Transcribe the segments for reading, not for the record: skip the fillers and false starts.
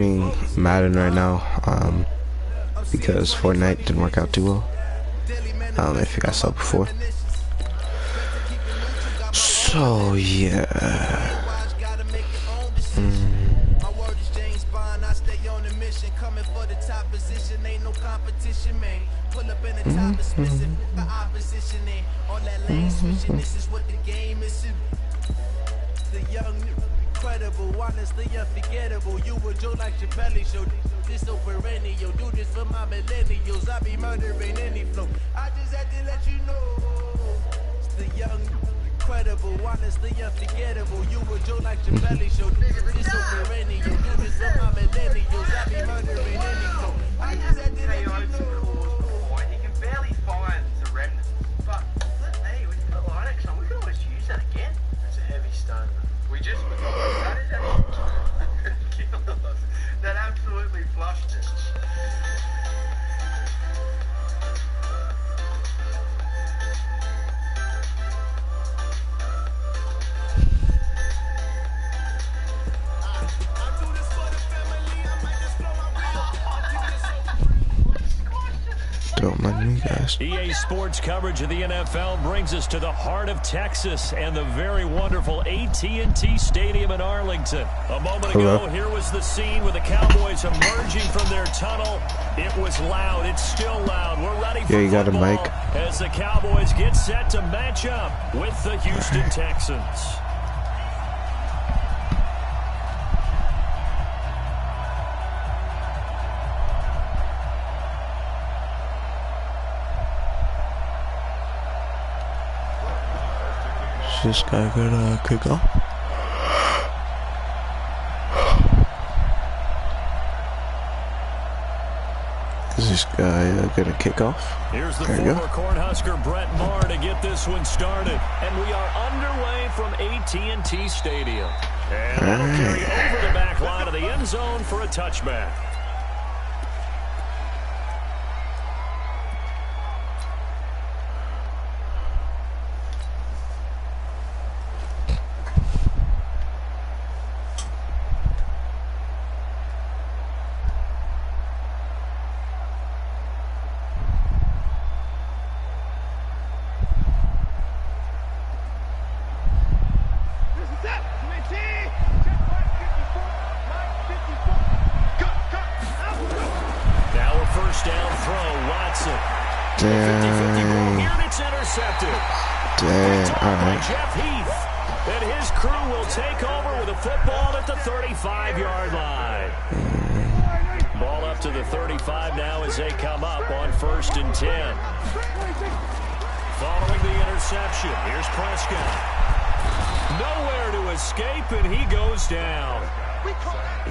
Madden right now, because Fortnite didn't work out too well. If you guys saw before. So yeah. Incredible, honestly unforgettable. You were Joe like your belly show. This so perennial. Do this for my millennials. I be murdering any flow. I just had to let you know. It's the young, incredible, honestly unforgettable. You were Joe like your belly show. This so perennial. Do this for my millennials. I be murdering any flow. I just had to let you know. You can barely find the remnants, but let me, with the Linux on, we can always use that again. It's a heavy stone. We just, that is that absolutely flushed us. Don't mind me, guys. EA Sports coverage of the NFL brings us to the heart of Texas and the very wonderful AT&T Stadium in Arlington. A moment ago, here was the scene with the Cowboys emerging from their tunnel. It was loud. It's still loud. We're ready for you got a mic. as the Cowboys get set to match up with the Houston Texans. This guy gonna kick off? Is this guy gonna kick off? Here's the former Cornhusker Brett Maher to get this one started. And we are underway from AT&T Stadium. And that'll carry over the back line of the end zone for a touchback. Jeff Heath, and his crew will take over with a football at the 35-yard line. Ball up to the 35 now as they come up on 1st and 10. Following the interception, here's Prescott. Nowhere to escape, and he goes down.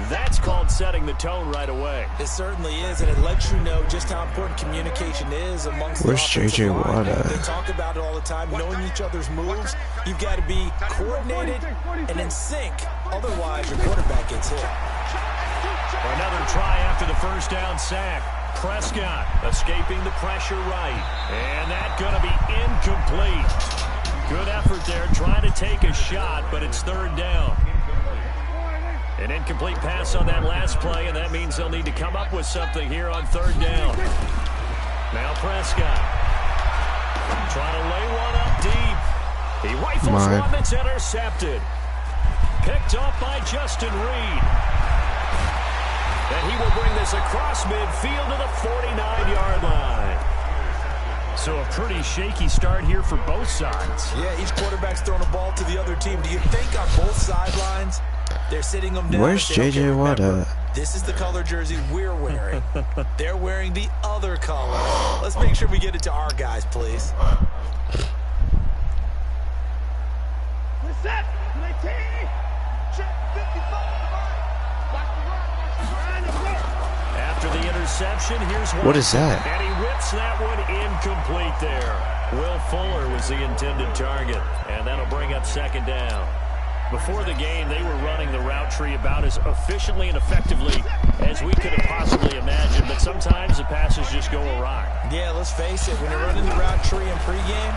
That's called setting the tone right away. It certainly is, and it lets you know just how important communication is amongst Where's JJ Watt? They talk about it all the time, knowing each other's moves. You've got to be coordinated and in sync. Otherwise, your quarterback gets hit. Another try after the first down sack. Prescott escaping the pressure right. And that's going to be incomplete. Good effort there, trying to take a shot, but it's 3rd down. An incomplete pass on that last play, and that means they'll need to come up with something here on 3rd down. Now Prescott trying to lay one up deep. He rifles one that's intercepted. Picked off by Justin Reed. And he will bring this across midfield to the 49-yard line. So a pretty shaky start here for both sides. Yeah, each quarterback's throwing a ball to the other team. Do you think on both sidelines they're sitting them down? Where's JJ Watt? This is the color jersey we're wearing. They're wearing the other color. Let's make sure we get it to our guys, please. After the interception, here's what is that? And he rips that one incomplete there. Will Fuller was the intended target, and that'll bring up 2nd down. Before the game, they were running the route tree about as efficiently and effectively as we could have possibly imagined, but sometimes the passes just go awry. Yeah, let's face it, when you're running the route tree in pregame,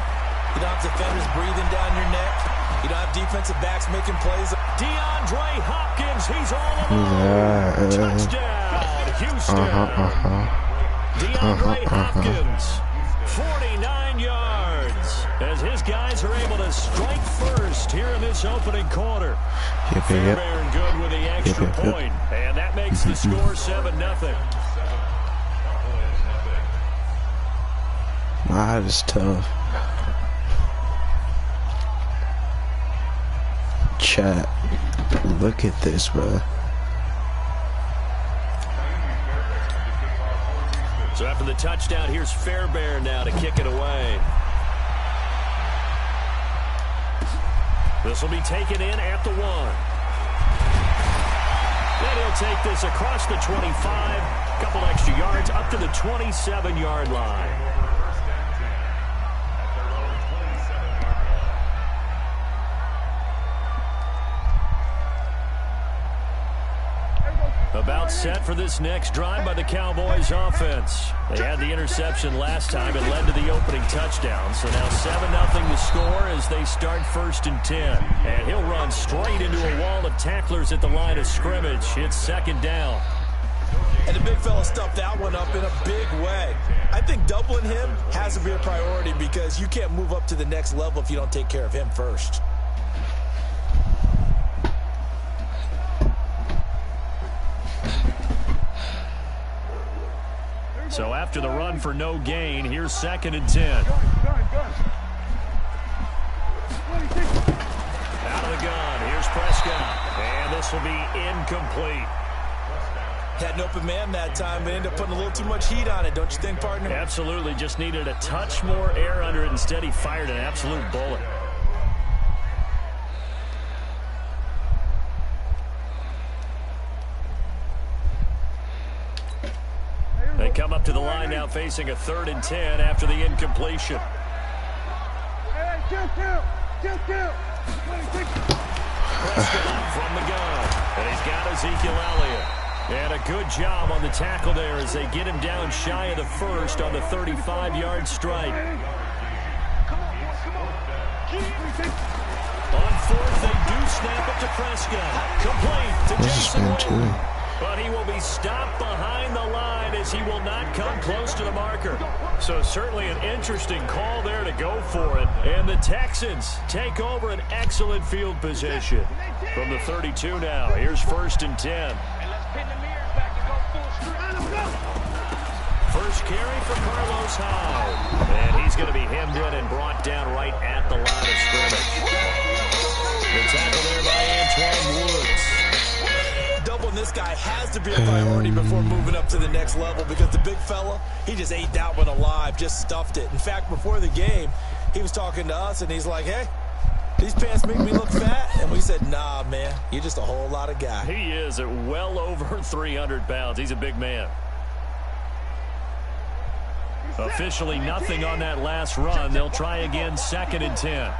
you don't have defenders breathing down your neck. You don't have defensive backs making plays DeAndre Hopkins, he's all alone. Touchdown, Houston. DeAndre Hopkins, 49 yards, as his guys are able to strike first here in this opening quarter. Fairbairn good with the extra point, and that makes the score 7-0. That is tough. Chat, look at this, bro. So after the touchdown, here's Fairbairn now to kick it away. This will be taken in at the 1. And he'll take this across the 25, a couple extra yards up to the 27-yard line. About set for this next drive by the Cowboys offense. They had the interception last time. It led to the opening touchdown. So now 7-0 the score as they start 1st and 10. And he'll run straight into a wall of tacklers at the line of scrimmage. It's 2nd down. And the big fella stuffed that one up in a big way. I think doubling him has to be a priority because you can't move up to the next level if you don't take care of him first. So after the run for no gain, here's 2nd and 10. Out of the gun, here's Prescott. And this will be incomplete. Had an open man that time, but ended up putting a little too much heat on it, don't you think, partner? Absolutely, just needed a touch more air under it. Instead, he fired an absolute bullet. They come up to the line now facing a 3rd and 10 after the incompletion. Prescott from the gun. And he's got Ezekiel Elliott. And a good job on the tackle there as they get him down shy of the 1st on the 35-yard strike. On 4th, they do snap it to Prescott. Complete to Jason Witten. But he will be stopped behind the line as he will not come close to the marker. So certainly an interesting call there to go for it. And the Texans take over an excellent field position. From the 32 now, here's 1st and 10. First carry for Carlos Hyde. And he's going to be hemmed in and brought down right at the line of scrimmage. The tackle there by Antoine Woods. Doubling this guy has to be a priority before moving up to the next level because the big fella, he just ate that one alive, just stuffed it. In fact, before the game, he was talking to us, and he's like, hey, these pants make me look fat. And we said, nah, man, you're just a whole lot of guy. He is at well over 300 pounds. He's a big man. Officially nothing on that last run. They'll try again 2nd and 10.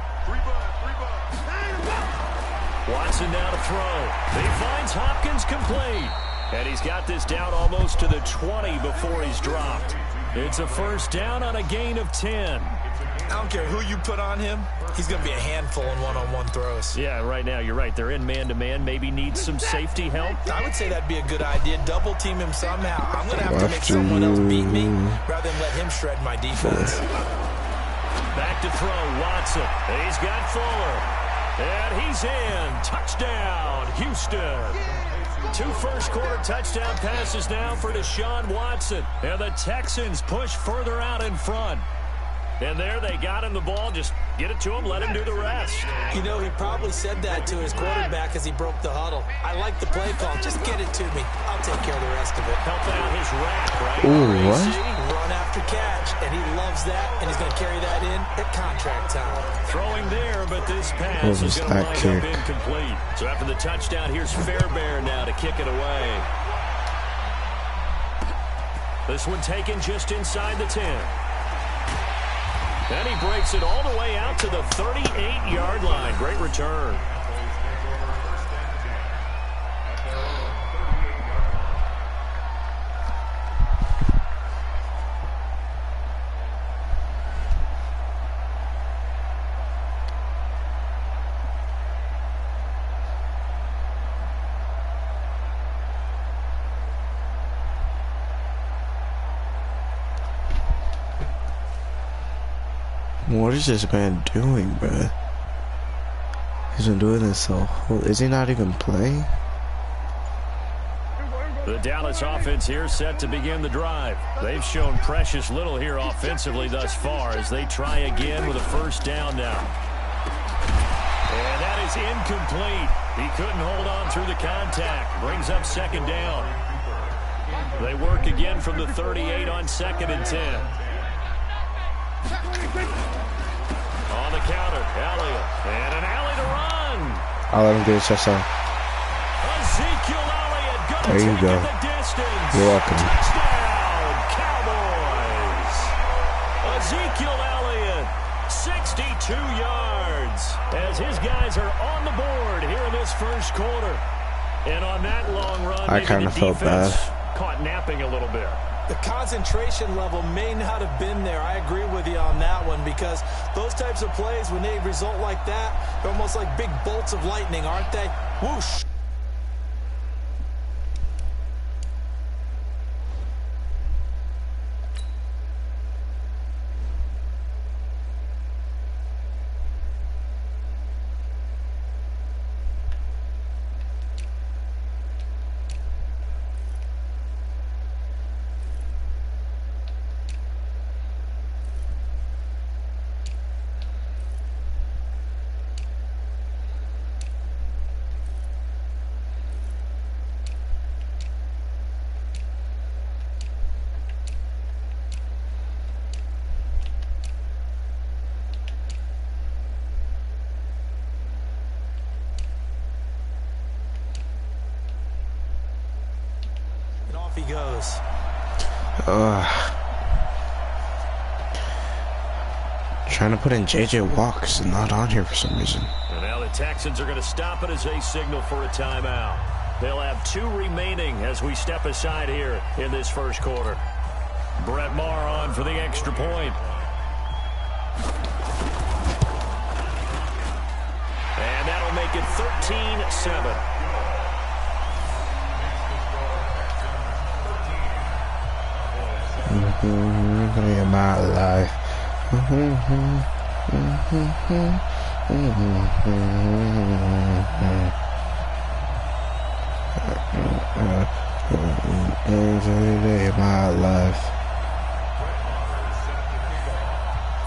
Watson now to throw. He finds Hopkins complete. And he's got this down almost to the 20 before he's dropped. It's a 1st down on a gain of 10. I don't care who you put on him. He's going to be a handful in one-on-one throws. Yeah, right now, you're right. They're in man-to-man. Maybe needs some safety help. I would say that'd be a good idea. Double team him somehow. I'm going to have to make someone else beat me rather than let him shred my defense. Back to throw, Watson. He's got Fuller. And he's in. Touchdown, Houston. 2 first-quarter touchdown passes now for Deshaun Watson. And the Texans push further out in front. And there they got him the ball. Just get it to him, let him do the rest. You know, he probably said that to his quarterback as he broke the huddle. I like the play call. Just get it to me. I'll take care of the rest of it. Helping out his rack, right? Ooh, what? Run after catch, and he loves that, and he's going to carry that in at contract time. Throwing there, but this pass is going to wind up incomplete. So after the touchdown, here's Fairbairn now to kick it away. This one taken just inside the 10. And he breaks it all the way out to the 38-yard line. Great return. What is this man doing, bruh? He's been doing this so. Is he not even playing? The Dallas offense here set to begin the drive. They've shown precious little here offensively thus far as they try again with a first down now. And that is incomplete. He couldn't hold on through the contact. Brings up second down. They work again from the 38 on 2nd and 10. On the counter, Elliott. And an alley to run. I'll let him get his touchdown. Ezekiel Elliott gonna there you take go. it the distance. You're welcome. Touchdown, Cowboys. Ezekiel Elliott, 62 yards. As his guys are on the board here in this first quarter. And on that long run, I kind of felt bad. Caught napping a little bit. The concentration level may not have been there. I agree with you on that one because those types of plays, when they result like that, they're almost like big bolts of lightning, aren't they? Whoosh. He goes. Trying to put in JJ Walks and not on here for some reason. And now the Texans are going to stop it as they signal for a timeout. They'll have 2 remaining as we step aside here in this first quarter. Brett Maher on for the extra point. And that'll make it 13-7. In my life. Every day of my life.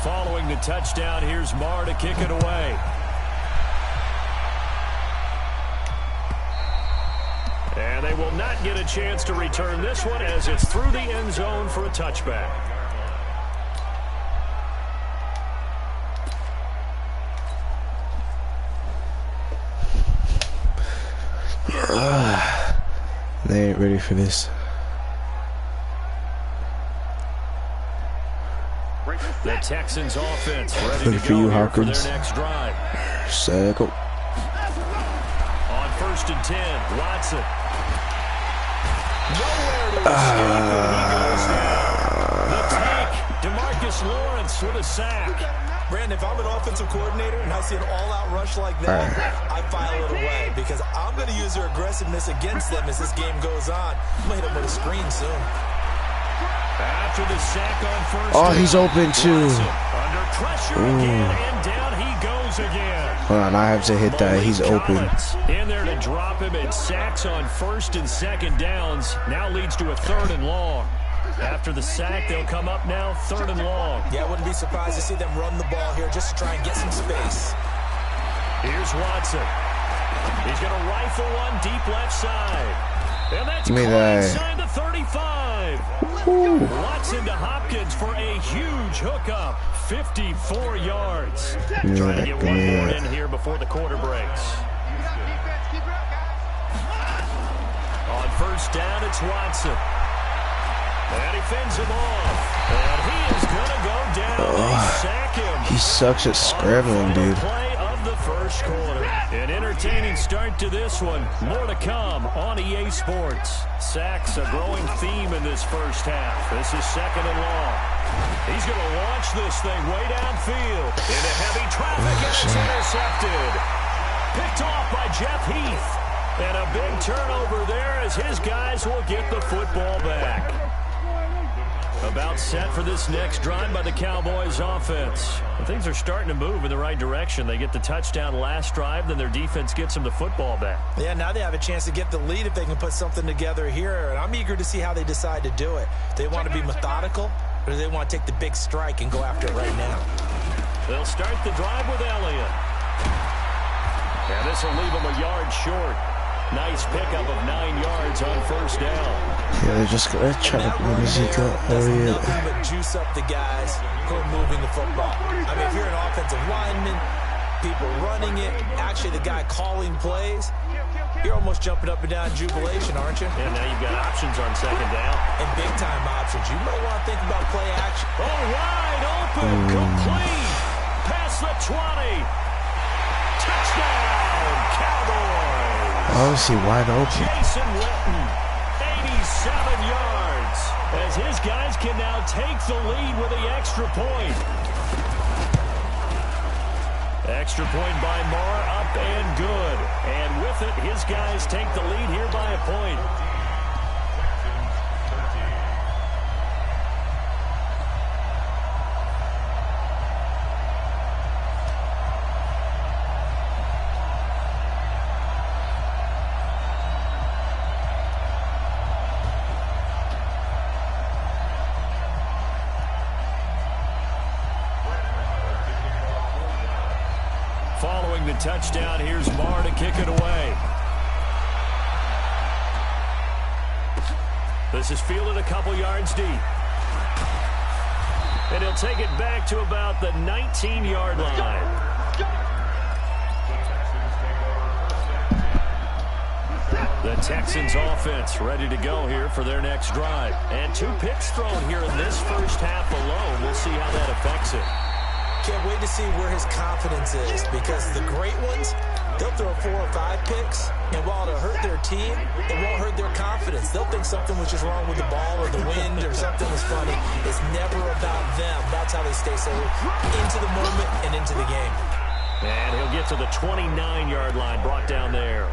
Following the touchdown, here's Maher to kick it away. And they will not get a chance to return this one as it's through the end zone for a touchback. They ain't ready for this. The Texans offense ready Good to for go you, here for Hawkins. their next drive. Circle. On 1st and 10, Watson. Nowhere to escape, and he goes down. The tank, DeMarcus Lawrence with a sack. Brandon, if I'm an offensive coordinator and I see an all-out rush like that, I file it away because I'm going to use their aggressiveness against them as this game goes on. I'm going to hit them with a screen soon. After the sack on 1st Oh, down, he's open too. Watson under pressure again, and down he goes again. Hold on, I have to hit that. He's open. In there to drop him, and sacks on 1st and 2nd downs. Now leads to a 3rd and long. After the sack, they'll come up now 3rd and long. Yeah, I wouldn't be surprised to see them run the ball here just to try and get some space. Here's Watson. He's going to rifle one deep left side. And that's Give me caught that. inside the 35. Woo. Watson to Hopkins for a huge hookup. 54 yards. Give me Trying to that, get give one me more that. in here before the quarter breaks. On 1st down, it's Watson. And he fends him off. And he is going to go down. They sack him. He sucks at scrambling, dude. Play of the first quarter. An entertaining start to this one. More to come on EA Sports. Sacks a growing theme in this first half. This is 2nd and long. He's going to launch this thing way downfield into heavy traffic, and it's intercepted. Picked off by Jeff Heath. And a big turnover there as his guys will get the football back. About set for this next drive by the Cowboys offense. And things are starting to move in the right direction. They get the touchdown last drive, then their defense gets them the football back. Yeah, now they have a chance to get the lead if they can put something together here. And I'm eager to see how they decide to do it. They want to be methodical, or do they want to take the big strike and go after it right now? They'll start the drive with Elliott. And this will leave them a yard short. Nice pickup of 9 yards on first down. Yeah, they're just going to try to run Ezekiel Elliott. Nothing but juice up the guys who are moving the football. I mean, if you're an offensive lineman, people running it, actually the guy calling plays, you're almost jumping up and down in jubilation, aren't you? And now you've got options on second down. And big-time options. You might want to think about play action. Oh, wide open, complete. Past the 20. Touchdown, Cowboys. Obviously wide open. Jason Witten, 87 yards. As his guys can now take the lead with the extra point. Extra point by Marr, up and good. And with it, his guys take the lead here by a point. Following the touchdown, here's Marr to kick it away. This is fielded a couple yards deep. And he'll take it back to about the 19-yard line. The Texans offense ready to go here for their next drive. And 2 picks thrown here in this first half alone. We'll see how that affects it. Can't wait to see where his confidence is, because the great ones, they'll throw 4 or 5 picks, and while it'll hurt their team, it won't hurt their confidence. They'll think something was just wrong with the ball or the wind or something was funny. It's never about them. That's how they stay so into the moment and into the game. And he'll get to the 29-yard line, brought down there.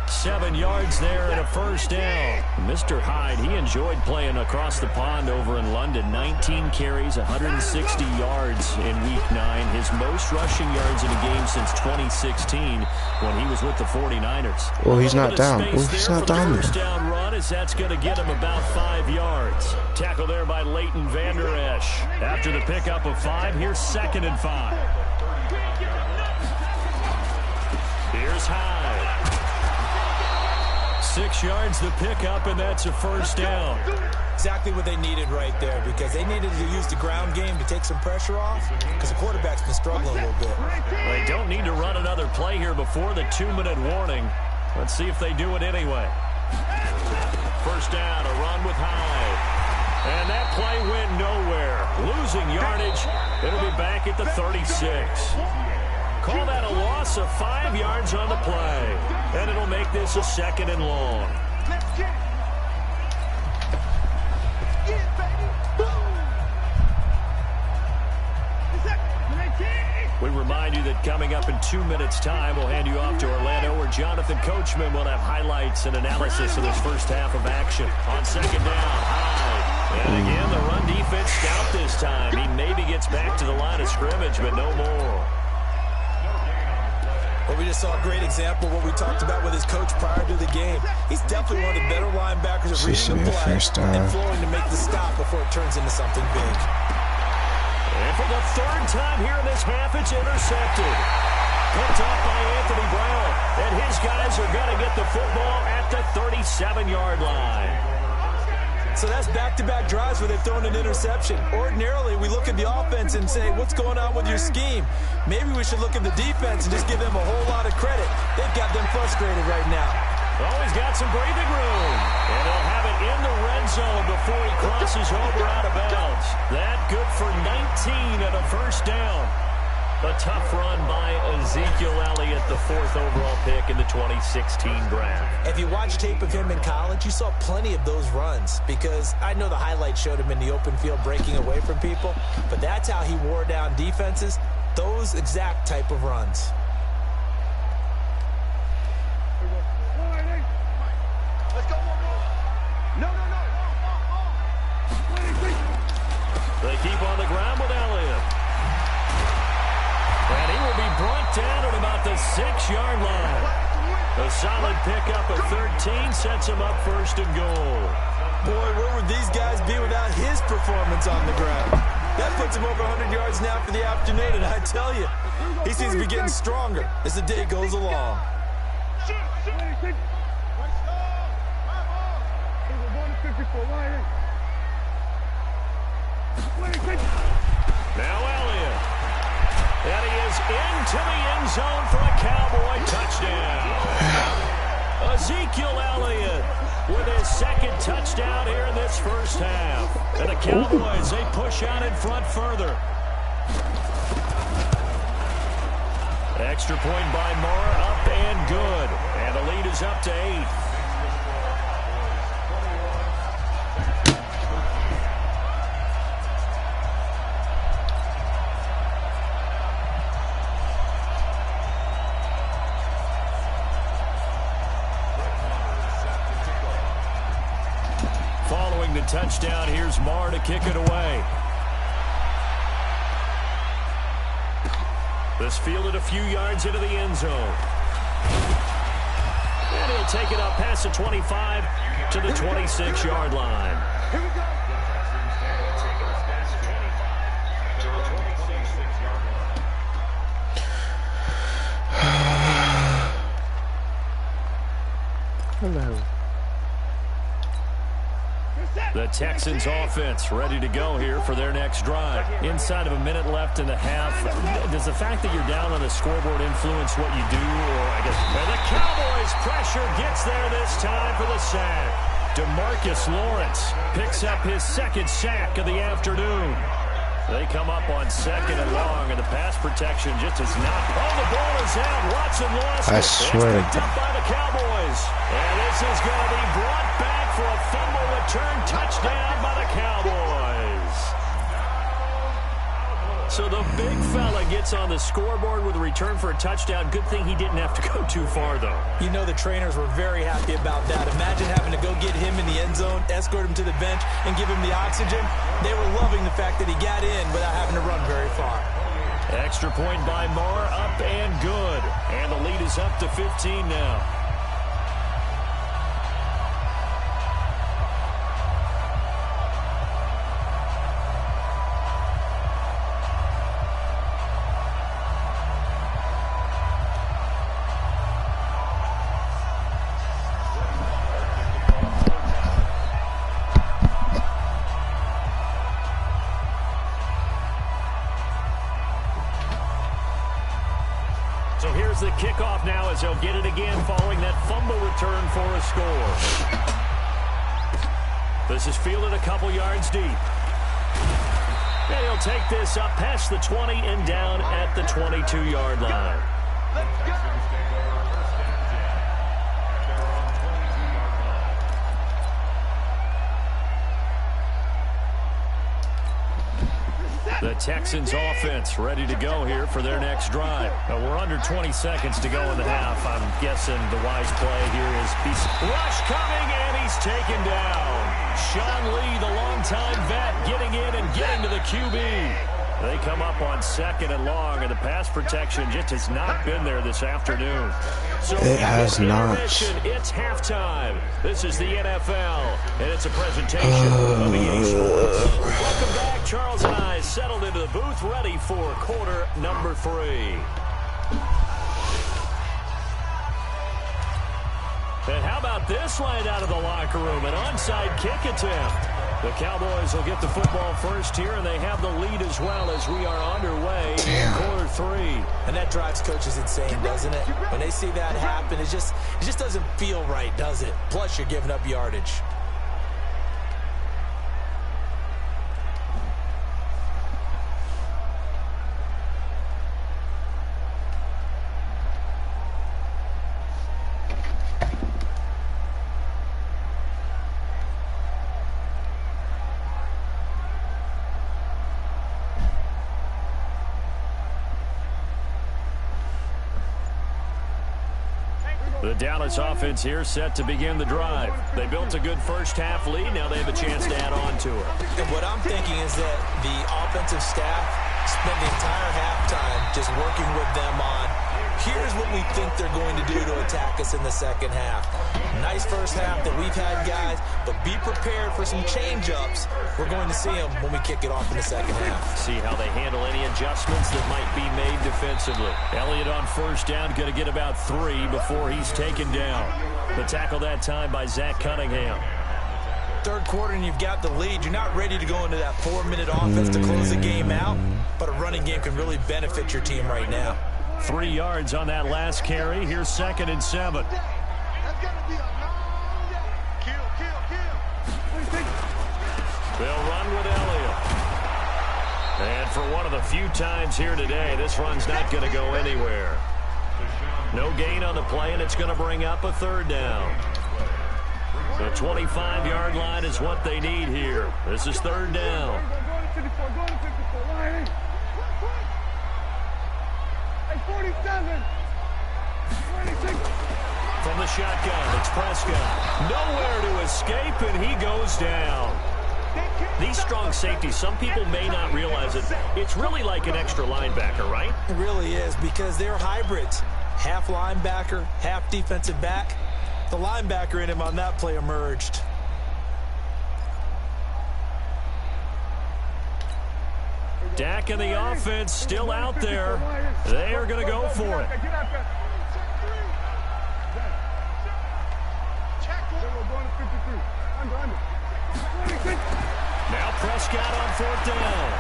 7 yards there and a first down. Mr. Hyde, he enjoyed playing across the pond over in London. 19 carries, 160 yards in Week 9. His most rushing yards in a game since 2016 when he was with the 49ers. Well, he's not down. Well, he's not down there. First down run, as that's going to get him about 5 yards. Tackle there by Leighton Vander Esch. After the pickup of 5, here's 2nd and 5. Here's Hyde. 6 yards the pickup, and that's a first down. Exactly what they needed right there, because they needed to use the ground game to take some pressure off, because the quarterback's been struggling a little bit. They don't need to run another play here before the 2-minute warning. Let's see if they do it anyway. First down, a run with Hyde. And that play went nowhere. Losing yardage. It'll be back at the 36. Call that a loss of 5 yards on the play. And it'll make this a 2nd and long. We remind you that coming up in 2 minutes' time, we'll hand you off to Orlando, where Jonathan Coachman will have highlights and analysis of this first half of action. On 2nd down, Hyde. And again, the run defense stout this time. He maybe gets back to the line of scrimmage, but no more. Well, we just saw a great example of what we talked about with his coach prior to the game. He's definitely one of the better linebackers of reading the play and flowing to make the stop before it turns into something big. And for the 3rd time here in this half, it's intercepted. Picked off by Anthony Brown. And his guys are going to get the football at the 37-yard line. So that's back-to-back drives where they've thrown an interception. Ordinarily, we look at the offense and say, what's going on with your scheme? Maybe we should look at the defense and just give them a whole lot of credit. They've got them frustrated right now. Oh, he's got some breathing room. And he'll have it in the red zone before he crosses over out of bounds. That good for 19 and a first down. A tough run by Ezekiel Elliott, the 4th overall pick in the 2016 draft. If you watch tape of him in college, you saw plenty of those runs, because I know the highlights showed him in the open field breaking away from people, but that's how he wore down defenses, those exact type of runs. Let's go. No. They keep on the ground with Elliott. And he will be brought down at about the 6-yard line. A solid pickup of 13 sets him up first and goal. Boy, where would these guys be without his performance on the ground? That puts him over 100 yards now for the afternoon, and I tell you, he seems to be getting stronger as the day goes along. Now Elliott. And he is into the end zone for a Cowboy touchdown. Ezekiel Elliott with his second touchdown here in this first half. And the Cowboys, they push out in front further. Extra point by Moore, up and good. And the lead is up to 8. Following the touchdown, here's Moore to kick it away. This fielded a few yards into the end zone. And he'll take it up past the 25 to the 26-yard line. Here we go. Hello. The Texans offense ready to go here for their next drive. Inside of a minute left in the half, does the fact that you're down on the scoreboard influence what you do? Or I guess and the Cowboys pressure gets there this time for the sack. DeMarcus Lawrence picks up his second sack of the afternoon. They come up on second and long, and the pass protection just is not. Oh, the ball is out. Watson lost it. I swear. It's picked up by the Cowboys. And this is going to be brought back for a fumble return touchdown by the Cowboys. So the big fella gets on the scoreboard with a return for a touchdown. Good thing he didn't have to go too far, though. You know the trainers were very happy about that. Imagine having to go get him in the end zone, escort him to the bench, and give him the oxygen. They were loving the fact that he got in without having to run very far. Extra point by Moore, up and good. And the lead is up to 15 now. So here's the kickoff now as they'll get it again following that fumble return for a score. This is fielded a couple yards deep. And he'll take this up past the 20 and down at the 22-yard line. Let's go. The Texans offense ready to go here for their next drive. Now we're under 20 seconds to go in the half. I'm guessing the wise play here is rush coming, and he's taken down. Sean Lee, the longtime vet, getting in and getting to the QB. They come up on second and long, and the pass protection just has not been there this afternoon. So it has not. It's halftime. This is the NFL, and it's a presentation of EA Sports. Welcome back. Charles and I settled into the booth, ready for quarter number 3. And how about this line out of the locker room? An onside kick attempt. The Cowboys will get the football first here, and they have the lead as well as we are underway in quarter 3. And that drives coaches insane, doesn't it? When they see that happen, it just doesn't feel right, does it? Plus, you're giving up yardage. The The Dallas offense here set to begin the drive. They built a good first-half lead. Now they have a chance to add on to it. And what I'm thinking is that the offensive staff spent the entire halftime just working with them on, here's what we think they're going to do to attack us in the second half. Nice first half that we've had, guys, but be prepared for some change-ups. We're going to see them when we kick it off in the second half. See how they handle any adjustments that might be made defensively. Elliott on first down, going to get about 3 before he's taken down. The tackle that time by Zach Cunningham. Third quarter and you've got the lead. You're not ready to go into that 4-minute offense to close the game out, but a running game can really benefit your team right now. 3 yards on that last carry. Here's 2nd and 7. They'll run with Elliott. And for one of the few times here today, this run's not going to go anywhere. No gain on the play, and it's going to bring up a 3rd down. The 25-yard line is what they need here. This is 3rd down. From the shotgun, it's Prescott. Nowhere to escape, and he goes down. These strong safeties, some people may not realize it. It's really like an extra linebacker, right? It really is, because they're hybrids. Half linebacker, half defensive back. The linebacker in him on that play emerged. Dak and the offense still out there. They are going to go for it. Now Prescott on 4th down.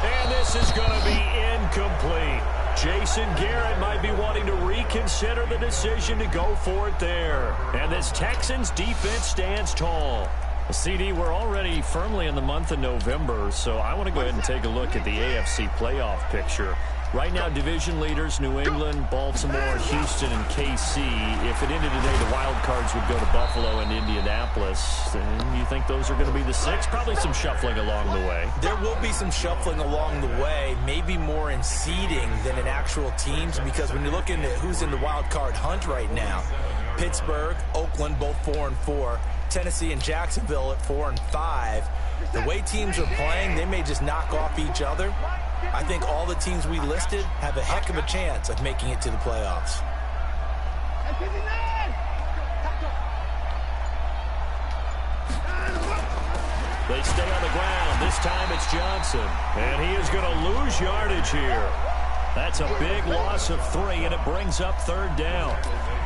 And this is going to be incomplete. Jason Garrett might be wanting to reconsider the decision to go for it there. And this Texans defense stands tall. Well, CD, we're already firmly in the month of November, so I want to go ahead and take a look at the AFC playoff picture. Right now, division leaders, New England, Baltimore, Houston, and KC. If it ended today, the wild cards would go to Buffalo and Indianapolis. And you think those are going to be the 6? Probably some shuffling along the way. There will be some shuffling along the way, maybe more in seeding than in actual teams, because when you're looking at who's in the wild card hunt right now, Pittsburgh, Oakland, both 4-4. Tennessee and Jacksonville at 4 and 5. The way teams are playing, they may just knock off each other. I think all the teams we listed have a heck of a chance of making it to the playoffs. They stay on the ground. This time it's Johnson. And he is going to lose yardage here. That's a big loss of 3, and it brings up 3rd down.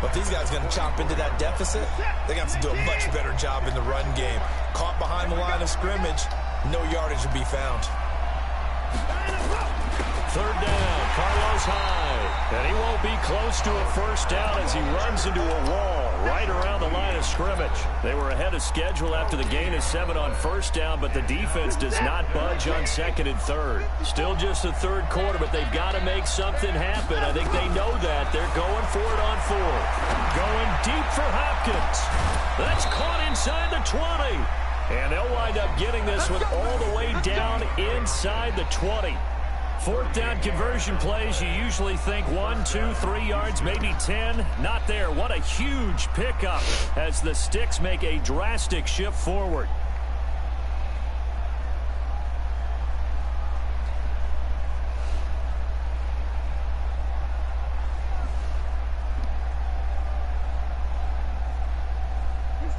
But these guys are going to chop into that deficit. They got to do a much better job in the run game. Caught behind the line of scrimmage, no yardage to be found. 3rd down, Carlos Hyde. And he won't be close to a 1st down as he runs into a wall right around the line of scrimmage. They were ahead of schedule after the gain of 7 on 1st down, but the defense does not budge on 2nd and 3rd. Still just the 3rd quarter, but they've got to make something happen. I think they know that. They're going for it on 4th. Going deep for Hopkins. That's caught inside the 20. And they'll wind up getting this one all the way down inside the 20. 4th down conversion plays, you usually think 1, 2, 3 yards, maybe 10. Not there. What a huge pickup as the Sticks make a drastic shift forward.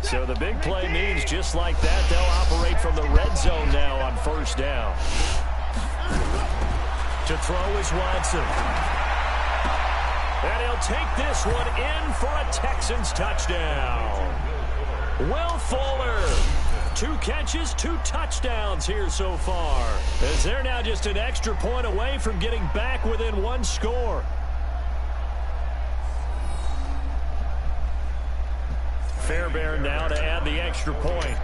So the big play means just like that, they'll operate from the red zone now on 1st down. To throw is Watson. And he'll take this one in for a Texans touchdown. Will Fuller. 2 catches, 2 touchdowns here so far. As they're now just an extra point away from getting back within 1 score. Fairbairn now to add the extra point.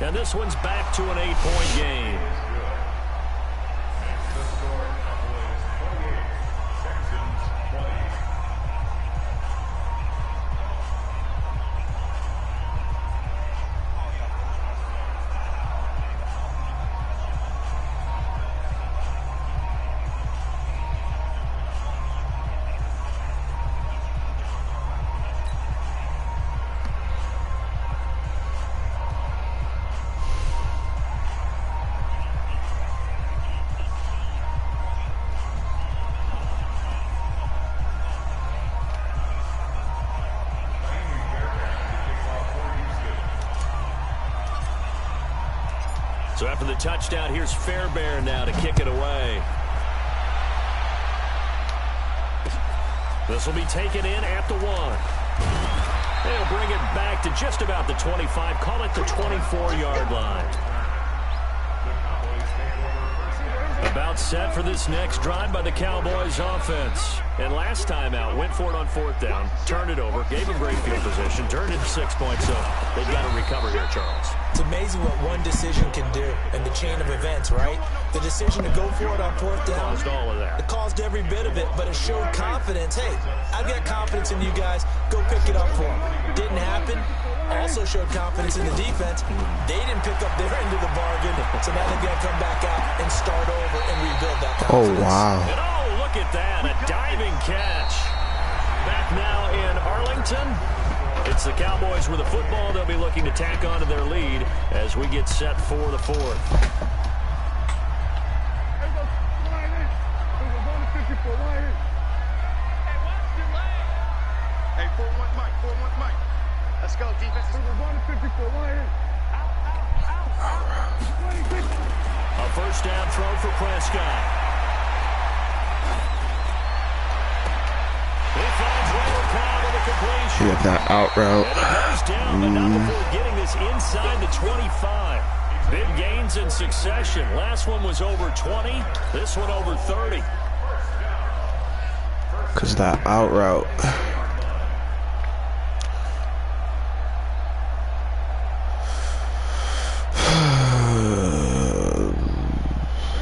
And this one's back to an 8-point game. So after the touchdown, here's Fairbairn now to kick it away. This will be taken in at the 1. They'll bring it back to just about the 25. Call it the 24-yard line. About set for this next drive by the Cowboys offense. And last time out, went for it on 4th down, turned it over, gave them great field position, turned it 6 points. So they've got to recover here, Charles. It's amazing what one decision can do in the chain of events, right? The decision to go for it on 4th down. Caused all of that. It caused every bit of it, but it showed confidence. Hey, I've got confidence in you guys. Go pick it up for them. Didn't happen. Also showed confidence in the defense. They didn't pick up their end of the bargain, so now they've got to come back out and start over and rebuild that confidence. Oh, wow. And oh, look at that. A diving catch. Back now in Arlington. It's the Cowboys with the football. They'll be looking to tack on to their lead as we get set for the 4th. Hey, 4-1 Mike, 4-1 Mike. Let's go, defense. A first down throw for Prescott. He finds Randall Cobb with a completion. Yeah, that out route. And it goes down, but not before getting this inside the 25. Big gains in succession. Last one was over 20. This one over 30. Because that out route.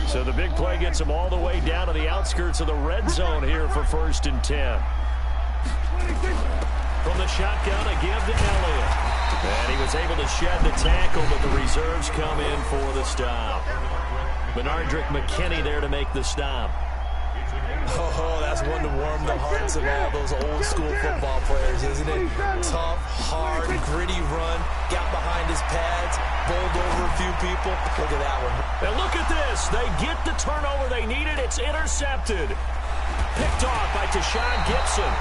So the big play gets him all the way down to the outskirts of the red zone here for 1st and 10. From the shotgun, a give to Elliott. And he was able to shed the tackle, but the reserves come in for the stop. Benardrick McKinney there to make the stop. Oh, that's one to warm the hearts of all those old school football players, isn't it? Tough, hard, gritty run, got behind his pads, bowled over a few people. Look at that one. And look at this. They get the turnover they needed. It's intercepted. Picked off by Tashawn Gibson.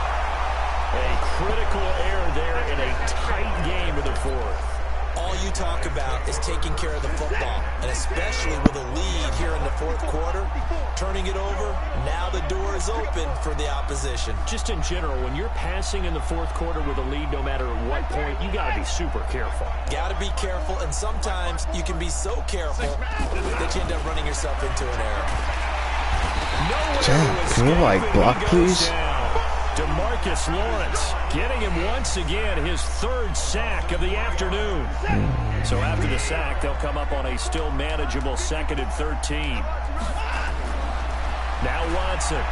A critical error there in a tight game in the 4th. All you talk about is taking care of the football, and especially with a lead here in the 4th quarter, turning it over, now the door is open for the opposition. Just in general, when you're passing in the 4th quarter with a lead, no matter at what point, you got to be super careful. Got to be careful, and sometimes you can be so careful that you end up running yourself into an error. Damn, can you, like, block, please? DeMarcus Lawrence getting him once again his 3rd sack of the afternoon. So after the sack, they'll come up on a still manageable 2nd and 13. Now Watson.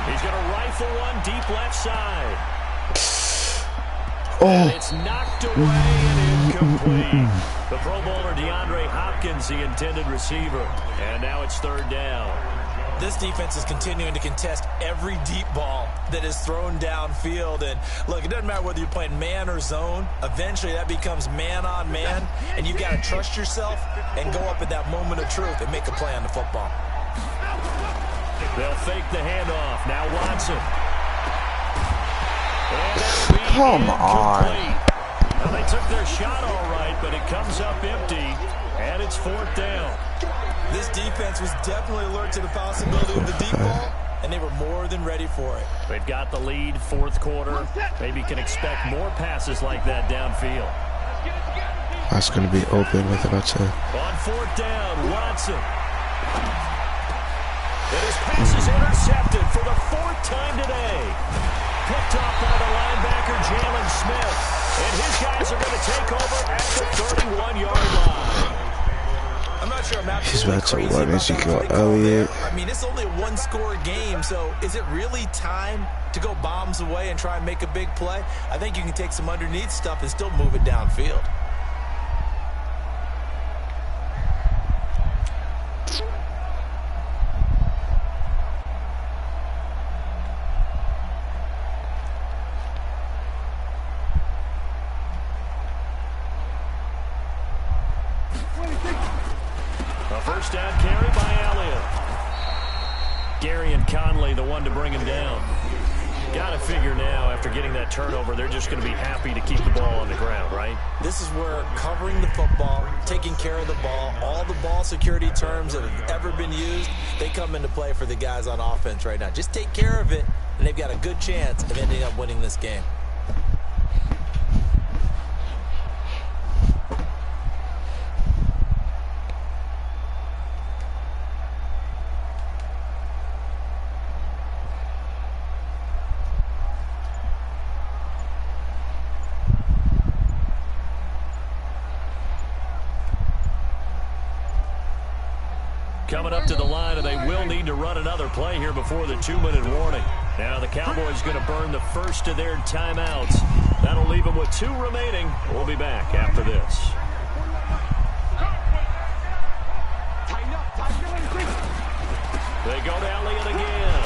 He's going to rifle one deep left side. And it's knocked away and incomplete. The Pro Bowler DeAndre Hopkins, the intended receiver. And now it's 3rd down. This defense is continuing to contest every deep ball that is thrown downfield. And look, it doesn't matter whether you're playing man or zone. Eventually that becomes man on man, and you've got to trust yourself and go up at that moment of truth and make a play on the football. They'll fake the handoff. Now Watson. Come on. Well, they took their shot all right, but it comes up empty, and it's 4th down. This defense was definitely alert to the possibility of the deep ball, and they were more than ready for it. They've got the lead, 4th quarter. Maybe can expect more passes like that downfield. That's going to be open with about to. On 4th down, Watson. And his pass is intercepted for the 4th time today. Picked off by the linebacker, Jalen Smith. And his guys are going to take over at the 31-yard line. I'm not sure I'm He's absolutely about to crazy run about Ezekiel that play call there. Elliott. I mean, it's only a one-score game, so is it really time to go bombs away and try and make a big play? I think you can take some underneath stuff and still move it downfield. A first down carry by Elliott. Gary and Conley, the one to bring him down. Got to figure now, after getting that turnover, they're just going to be happy to keep the ball on the ground, right? This is where covering the football, taking care of the ball, all the ball security terms that have ever been used, they come into play for the guys on offense right now. Just take care of it, and they've got a good chance of ending up winning this game. Coming up to the line, and they will need to run another play here before the 2-minute warning. Now the Cowboys going to burn the first of their timeouts. That'll leave them with 2 remaining. We'll be back after this. They go to Elliott again.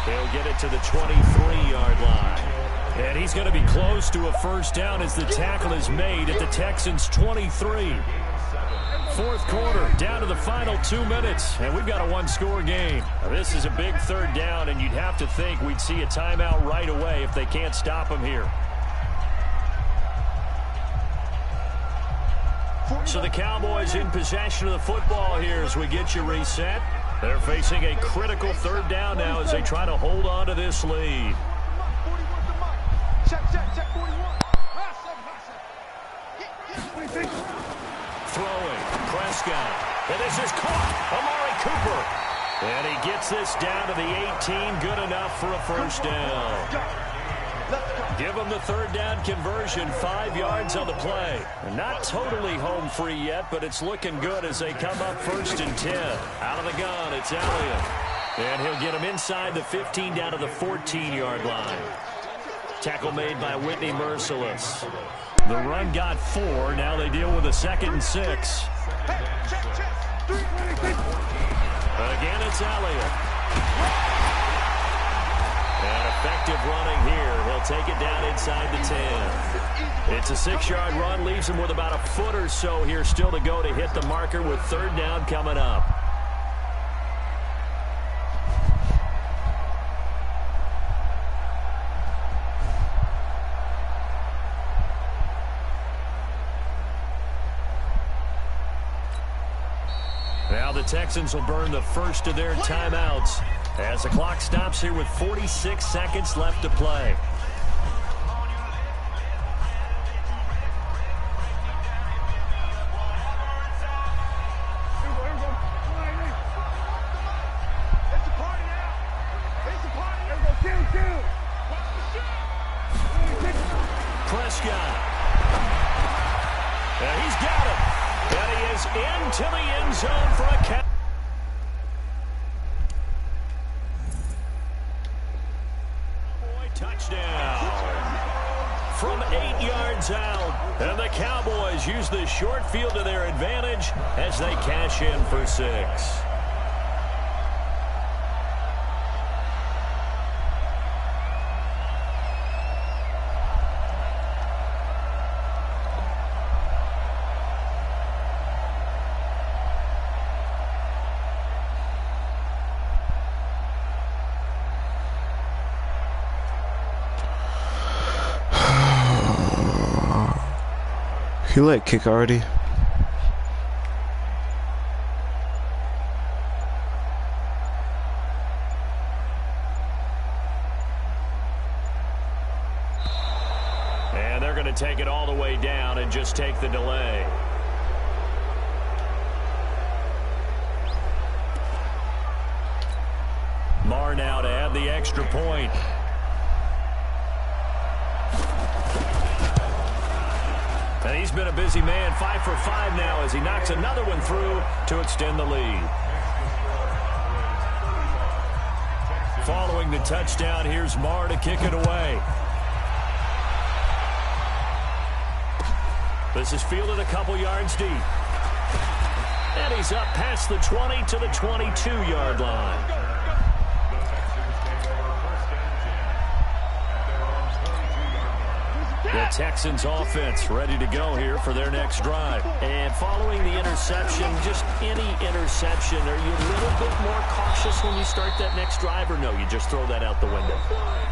He'll get it to the 23-yard line. And he's going to be close to a first down as the tackle is made at the Texans' 23. Fourth quarter, down to the final 2 minutes, and we've got a one-score game. Now, this is a big third down, and you'd have to think we'd see a timeout right away if they can't stop him here. So the Cowboys in possession of the football here as we get you reset. They're facing a critical third down now as they try to hold on to this lead. Throwing, Prescott, and this is caught, Amari Cooper. And he gets this down to the 18, good enough for a first down. Give them the third down conversion, 5 yards on the play. They're not totally home free yet, but it's looking good as they come up 1st and 10. Out of the gun, it's Elliott. And he'll get him inside the 15 down to the 14-yard line. Tackle made by Whitney Merciless. The run got 4. Now they deal with a 2nd and 6. Again, it's Elliott. And effective running here. He'll take it down inside the 10. It's a 6-yard run. Leaves him with about a foot or so here still to go to hit the marker with third down coming up. Now the Texans will burn the first of their timeouts as the clock stops here with 46 seconds left to play. Prescott. And he's got it. And he is into the end zone for a catch. Touchdown from 8 yards out. And the Cowboys use the short field to their advantage as they cash in for 6. He let kick already. And they're going to take it all the way down and just take the delay. Marr now to add the extra point. And he's been a busy man, 5 for 5 now as he knocks another one through to extend the lead. Following the touchdown, here's Marr to kick it away. This is fielded a couple yards deep. And he's up past the 20 to the 22-yard line. The Texans offense ready to go here for their next drive. And following the interception, just any interception, are you a little bit more cautious when you start that next drive, or no, you just throw that out the window?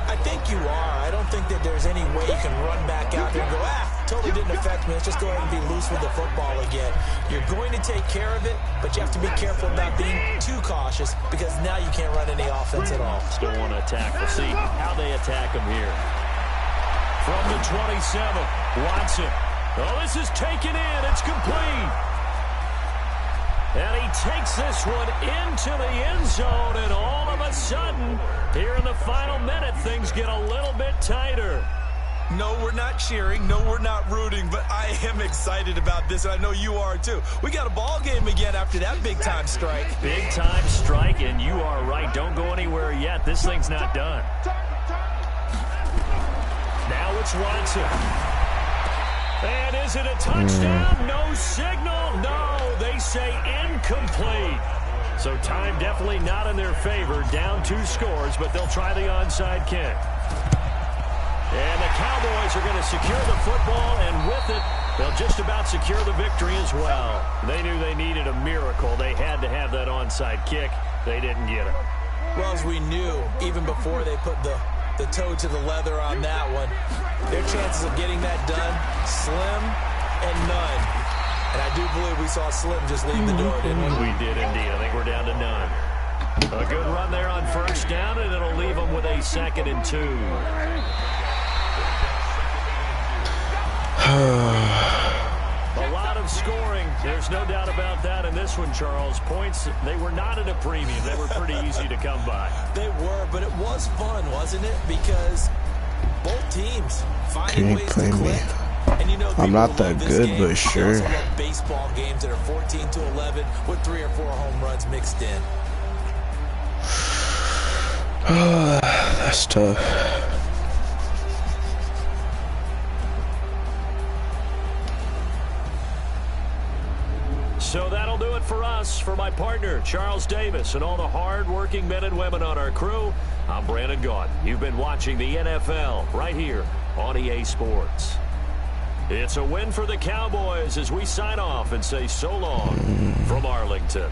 I think you are. I don't think that there's any way you can run back out there and go, totally didn't affect me. Let's just go ahead and be loose with the football again. You're going to take care of it, but you have to be careful about being too cautious because now you can't run any offense at all. Still want to attack. We'll see how they attack him here. From the 27, Watson. Oh, this is taken in. It's complete. And he takes this one into the end zone, and all of a sudden, here in the final minute, things get a little bit tighter. No, we're not cheering. No, we're not rooting, but I am excited about this, and I know you are too. We got a ball game again after that big-time strike. Big-time strike, and you are right. Don't go anywhere yet. This thing's not done. Now it's Watson. And is it a touchdown? No signal. No, they say incomplete. So time definitely not in their favor. Down 2 scores, but they'll try the onside kick. And the Cowboys are going to secure the football, and with it, they'll just about secure the victory as well. They knew they needed a miracle. They had to have that onside kick. They didn't get it. Well, as we knew, even before they put the toe to the leather on that one, their chances of getting that done, slim and none. And I do believe we saw Slim just leave the door, didn't we? We did indeed. I think we're down to none. A good run there on first down, and it'll leave them with a 2nd and 2. A lot of scoring. There's no doubt about that in this one, Charles. Points, they were not at a premium. They were pretty easy to come by. They were, but it was fun, wasn't it? Because both teams finding ways to click. And you know, I'm not that good, game. but sure. They also love baseball games that are 14-11 with 3 or 4 home runs mixed in. That's tough. So that'll do it for us. For my partner, Charles Davis, and all the hard-working men and women on our crew, I'm Brandon Gaudin. You've been watching the NFL right here on EA Sports. It's a win for the Cowboys as we sign off and say so long from Arlington.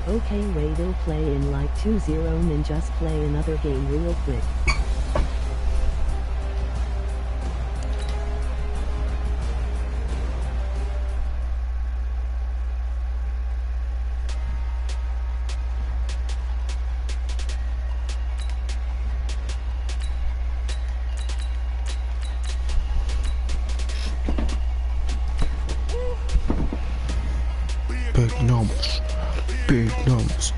Okay, wait, we'll play in like 2-0 and just play another game real quick. Big numbers. Big numbers.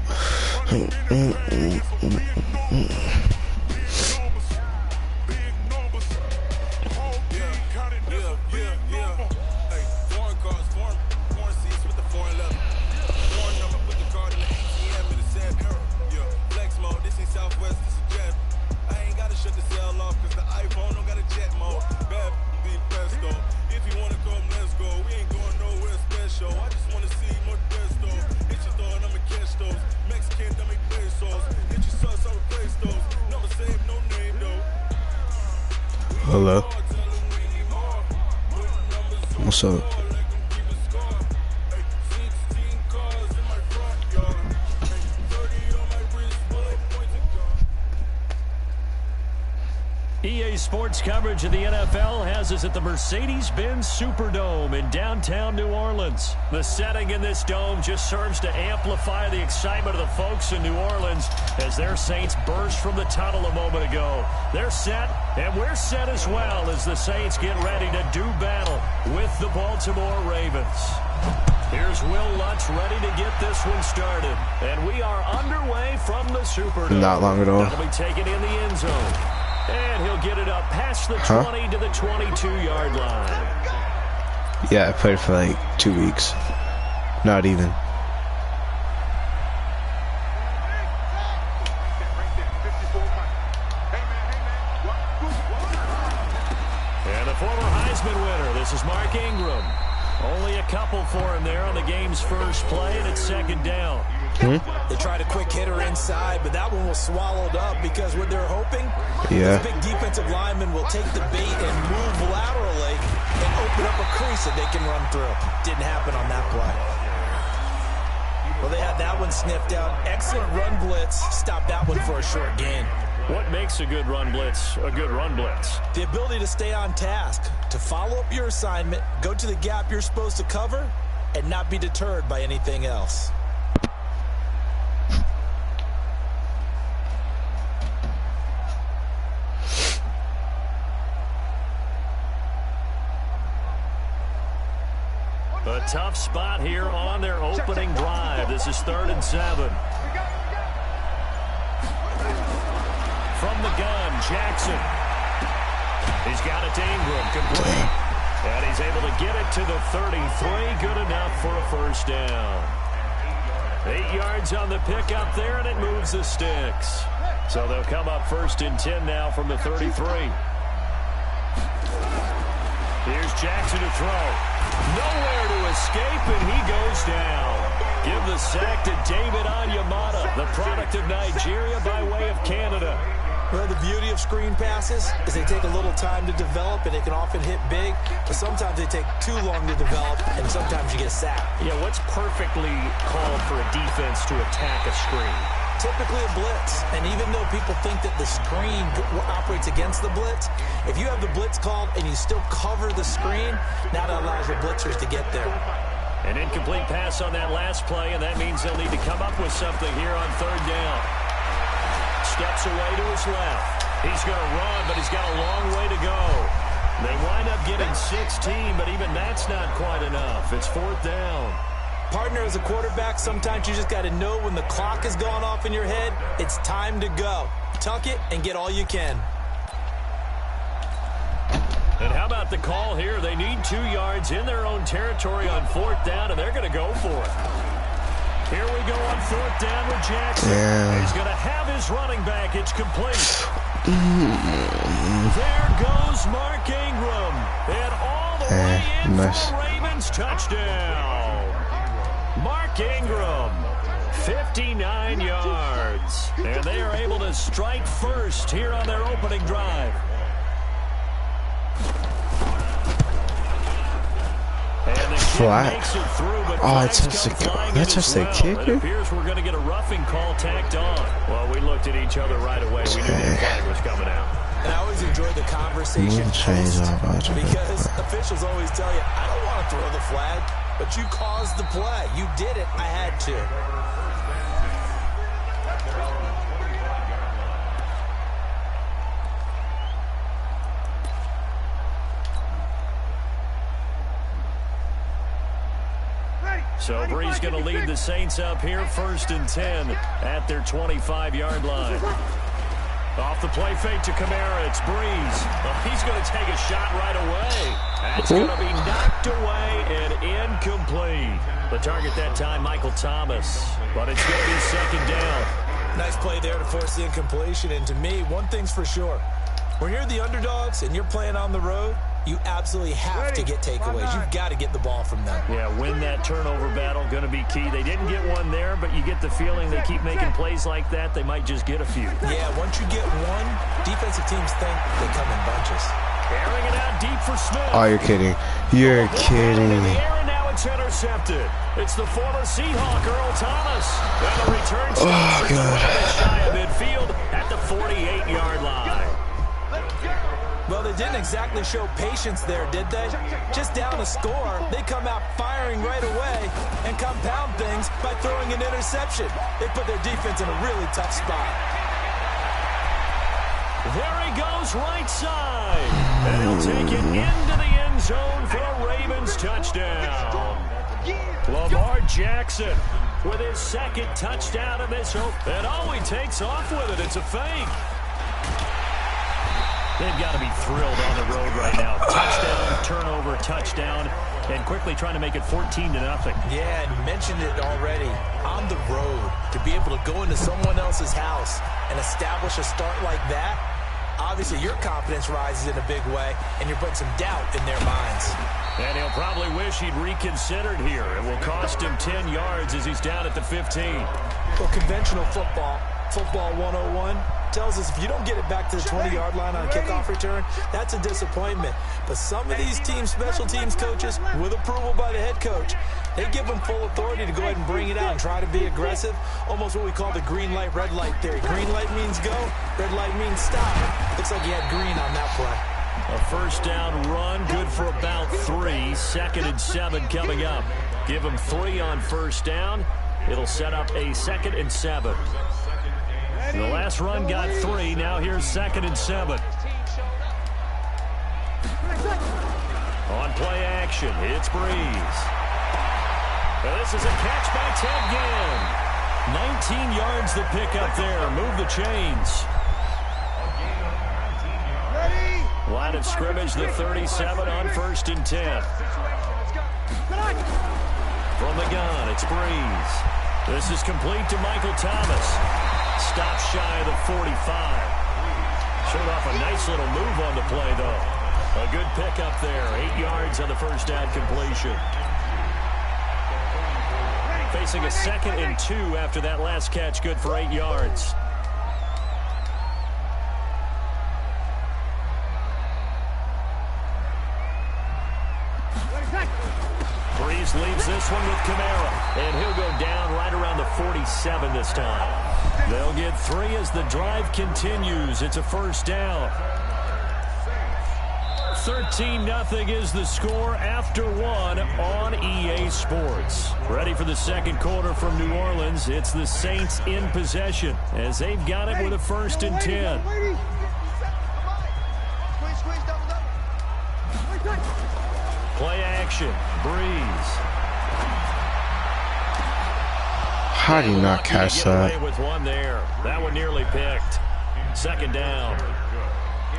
Hello. What's up? EA Sports coverage of the NFL has us at the Mercedes-Benz Superdome in downtown New Orleans. The setting in this dome just serves to amplify the excitement of the folks in New Orleans as their Saints burst from the tunnel a moment ago. They're set, and we're set as well as the Saints get ready to do battle with the Baltimore Ravens. Here's Will Lutz ready to get this one started. And we are underway from the Superdome. Not long at all. That'll be taken in the end zone. And he'll get it up past the 20 to the 22-yard line. Yeah, I played for like 2 weeks. Not even. former Heisman winner. This is Mark Ingram. Only a couple for him there on the game's first play, and it's second down. They tried a quick hitter inside, but that one was swallowed up because what they're hoping, Yeah. this big defensive lineman will take the bait and move laterally and open up a crease that they can run through. Didn't happen on that play. Well, they had that one sniffed out. Excellent run blitz. Stopped that one for a short gain. What makes a good run blitz a good run blitz? The ability to stay on task, to follow up your assignment, go to the gap you're supposed to cover, and not be deterred by anything else. A tough spot here on their opening drive. This is 3rd and 7. From the gun, Jackson. He's got it to Ingram, complete. And he's able to get it to the 33. Good enough for a first down. 8 yards on the pickup there, and it moves the sticks. So they'll come up 1st and 10 now from the 33. Here's Jackson to throw. Nowhere to escape, and he goes down. Give the sack to David Onyemata, the product of Nigeria by way of Canada. Well, the beauty of screen passes is they take a little time to develop, and they can often hit big, but sometimes they take too long to develop, and sometimes you get sacked. Yeah, what's perfectly called for a defense to attack a screen? Typically a blitz, and even though people think that the screen operates against the blitz, if you have the blitz called and you still cover the screen, that allows your blitzers to get there. An incomplete pass on that last play, and that means they'll need to come up with something here on 3rd down. Steps away to his left. He's going to run, but he's got a long way to go. They wind up getting 16, but even that's not quite enough. It's 4th down. Partner, as a quarterback, sometimes you just got to know when the clock has gone off in your head, it's time to go. Tuck it and get all you can. And how about the call here? They need 2 yards in their own territory on 4th down, and they're going to go for it. Here we go on 4th down with Jackson. Yeah. He's going to have his running back. It's complete. There goes Mark Ingram. And all the way in nice. for a Ravens touchdown. Mark Ingram, 59 yards. And they are able to strike first here on their opening drive. And the Flat. makes it through, but Oh, flags it's just come flying that's in just as a well. kicker? It appears we're going to get a roughing call tacked on. Well, we looked at each other right away. We knew that flag was coming out. And I always enjoy the conversation because officials always tell you, I don't want to throw the flag, but you caused the play. You did it. I had to. So Bree's going to lead the Saints up here 1st and 10 at their 25-yard line. Off the play fake to Kamara, it's Breeze. Well, he's going to take a shot right away. That's going to be knocked away and incomplete. The target that time, Michael Thomas. But it's going to be 2nd down. Nice play there to force the incompletion. And to me, one thing's for sure. When you're the underdogs and you're playing on the road, you absolutely have to get takeaways. You've got to get the ball from them. Yeah, win that turnover battle, going to be key. They didn't get one there, but you get the feeling they keep making plays like that, they might just get a few. Yeah, once you get one, defensive teams think they come in bunches. Carrying it out deep for Smith. Oh, you're kidding. You're kidding. In the air, and now it's intercepted. It's the former Seahawk, Earl Thomas. And the return stops shy of midfield at the 48-yard line. Well, they didn't exactly show patience there, did they? Just down a score, they come out firing right away and compound things by throwing an interception. They put their defense in a really tough spot. There he goes right side. And he'll take it into the end zone for a Ravens touchdown. Lamar Jackson with his 2nd touchdown of this hope. And he takes off with it. It's a fake. They've got to be thrilled on the road right now. Touchdown, turnover, touchdown, and quickly trying to make it 14-0. Yeah, and mentioned it already. On the road, to be able to go into someone else's house and establish a start like that, Obviously, your confidence rises in a big way, and you're putting some doubt in their minds. And he'll probably wish he'd reconsidered here. It will cost him 10 yards as he's down at the 15. Well, conventional football 101, tells us if you don't get it back to the 20-yard line on a kickoff return, that's a disappointment. But some of these special teams coaches, with approval by the head coach, they give them full authority to go ahead and bring it out and try to be aggressive. Almost what we call the green light, red light theory. Green light means go, red light means stop. Looks like you had green on that play. A first down run, good for about 3. 2nd and 7 coming up. Give them 3 on first down. It'll set up a 2nd and 7. The last run got 3. Now here's 2nd and 7. On play action, it's Breeze. And this is a catch by Ted Ginn. 19 yards the pickup there. Move the chains. Line of scrimmage, the 37 on 1st and 10. From the gun, it's Breeze. This is complete to Michael Thomas. Stops shy of the 45. Showed off a nice little move on the play, though. A good pickup there. 8 yards on the first down completion. Facing a 2nd and 2 after that last catch, good for 8 yards. Breeze leaves this one with Kamara, and he'll go down right around the 47 this time. They'll get 3 as the drive continues. It's a first down. 13-0 is the score after 1 on EA Sports. Ready for the second quarter from New Orleans. It's the Saints in possession as they've got it with a 1st and 10. Play action. Breeze. How do you not catch that? With one there. That one nearly picked. 2nd down.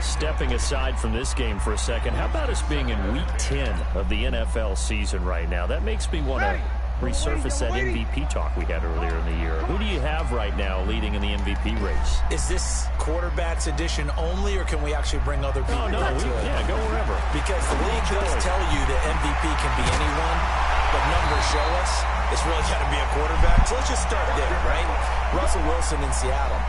Stepping aside from this game for a second, how about us being in week 10 of the NFL season right now? That makes me want to resurface that MVP talk we had earlier in the year. Who do you have right now leading in the MVP race? Is this quarterbacks edition only, or can we actually bring other people into it? Yeah, go wherever. Because the league does tell you that MVP can be anyone, but numbers show us it's really got to be a quarterback. So let's just start there, right? Russell Wilson in Seattle.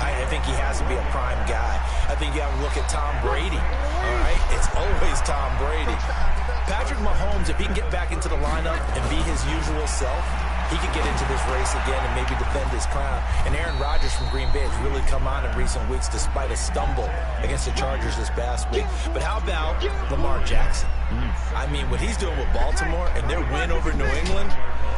I think he has to be a prime guy. I think you have to look at Tom Brady, all right? It's always Tom Brady. Patrick Mahomes, if he can get back into the lineup and be his usual self, he could get into this race again and maybe defend his crown. And Aaron Rodgers from Green Bay has really come on in recent weeks despite a stumble against the Chargers this past week. But how about Lamar Jackson? I mean, what he's doing with Baltimore and their win over New England,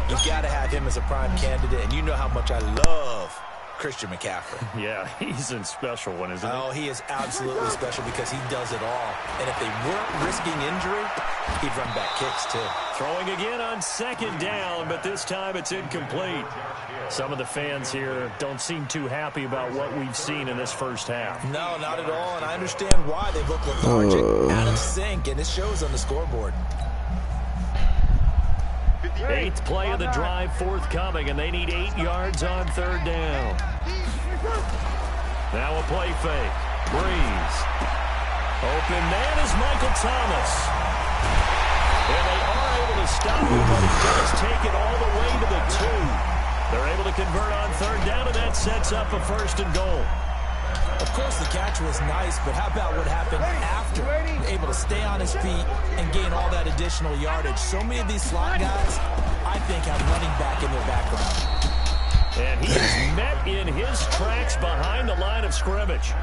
you've got to have him as a prime candidate. And you know how much I love Christian McCaffrey. Yeah, he's a special one, isn't he? Oh, he is absolutely special because he does it all. And if they weren't risking injury, he'd run back kicks too. Throwing again on 2nd down, but this time it's incomplete. Some of the fans here don't seem too happy about what we've seen in this first half. No, not at all, and I understand why. They look lethargic, out of sync, and it shows on the scoreboard. 8th play of the drive forthcoming, and they need 8 yards on 3rd down. Now a play fake. Breeze. Open man is Michael Thomas. And they are able to stop him, but he does take it all the way to the 2. They're able to convert on 3rd down, and that sets up a 1st and goal. Of course, the catch was nice, but how about what happened after? Able to stay on his feet and gain all that additional yardage. So many of these slot guys, I think, have running back in their background. And he is met in his tracks behind the line of scrimmage.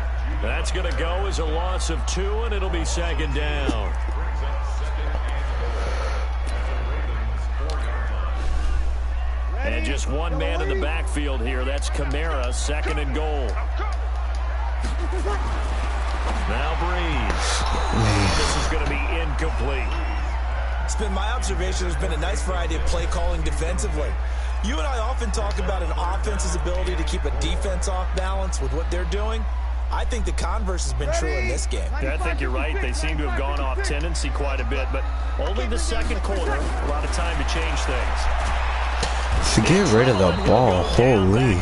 That's going to go as a loss of 2, and it'll be 2nd down. And just one man in the backfield here. That's Kamara, 2nd and goal. Now Breeze. This is going to be incomplete. It's been my observation there's been a nice variety of play calling defensively. You and I often talk about an offense's ability to keep a defense off balance with what they're doing. I think the converse has been true in this game. Yeah, I think you're right. They seem to have gone off tendency quite a bit, but only the second quarter. A lot of time to change things. To get rid of the ball, holy.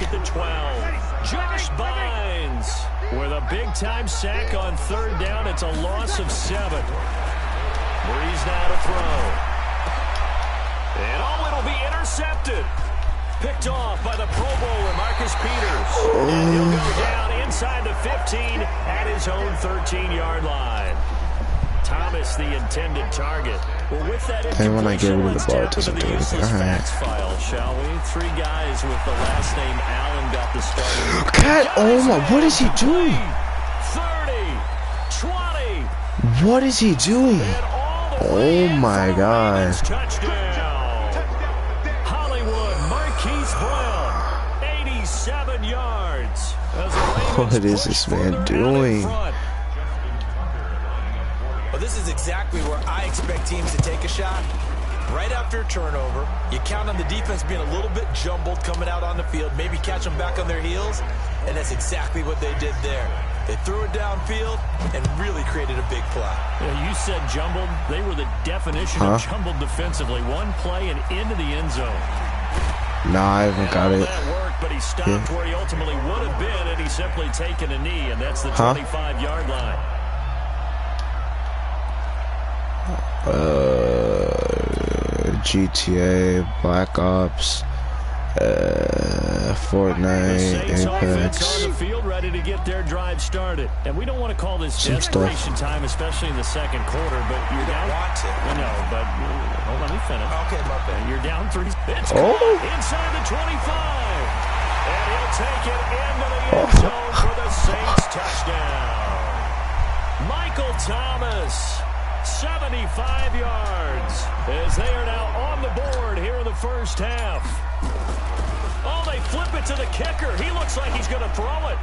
Josh Bynes with With a big-time sack on third down, it's a loss of 7. Breeze now to throw. And it'll be intercepted. Picked off by the Pro Bowler, Marcus Peters. And he'll go down inside the 15 at his own 13-yard line. Thomas, the intended target. Well, with that And when I get rid of the ball, it let's tap doesn't into do the anything. useless Alright. facts file, shall we? 3 guys with the last name Allen got the starting. Cat, oh my, what is he doing? 30, 20. What is he doing? Oh my god. Touchdown. Hollywood, Marquise Brown, 87 yards. What is this man doing? Well, this is exactly where I expect teams to take a shot. Right after a turnover, you count on the defense being a little bit jumbled coming out on the field, maybe catch them back on their heels, and that's exactly what they did there. They threw it downfield and really created a big play. Yeah, you said jumbled. They were the definition of jumbled defensively. One play and into the end zone. Nah, I haven't got it. That worked, but he stopped where he ultimately would have been, and he's simply taken a knee, and that's the 25-yard line. GTA, Black Ops, Fortnite, Apex. On the field, ready to get their drive started. And we don't want to call this desperation time, especially in the second quarter, but you're down. Want to. I know, but let me finish. Okay, my bad. You're down 3. It's inside the 25. And he'll take it into the end zone for the Saints touchdown. Michael Thomas, 75 yards, as they are now on the board here in the first half. Oh, they flip it to the kicker. He looks like he's going to throw it.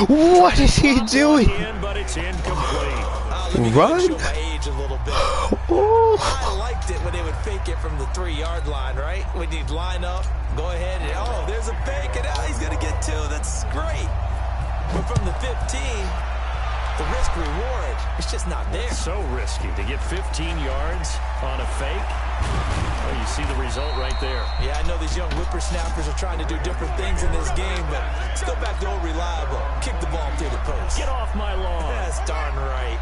What is he doing? But it's incomplete. Run? Show my age a little bit. I liked it when they would fake it from the 3-yard line, right? When you'd line up, go ahead, and there's a fake, and now he's going to get 2. That's great. But from the 15, the risk reward, it's just not there. So risky to get 15 yards on a fake. Oh, you see the result right there. Yeah, I know these young whippersnappers are trying to do different things in this game, but let's go back to old reliable. Kick the ball through the post. Get off my lawn. That's darn right.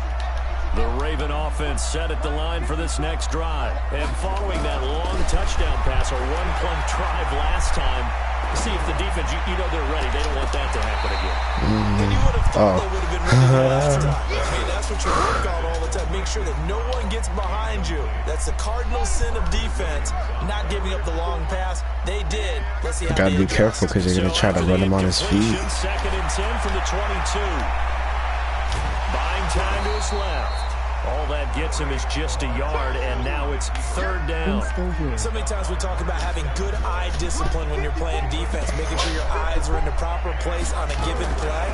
The Raven offense set at the line for this next drive. And following that long touchdown pass, or one-play drive last time, see if the defense, you know they're ready. They don't want that to happen again. And you would have thought they would have been ready last time. I mean, that's what you work on all the time. Make sure that no one gets behind you. That's the cardinal sin of defense, not giving up the long pass. They did. Let's see how Gotta be careful because they're going to try to run him on his feet. 2nd and 10 from the 22. Buying time to his left. All that gets him is just a yard, and now it's 3rd down. So many times we talk about having good eye discipline when you're playing defense, making sure your eyes are in the proper place on a given play.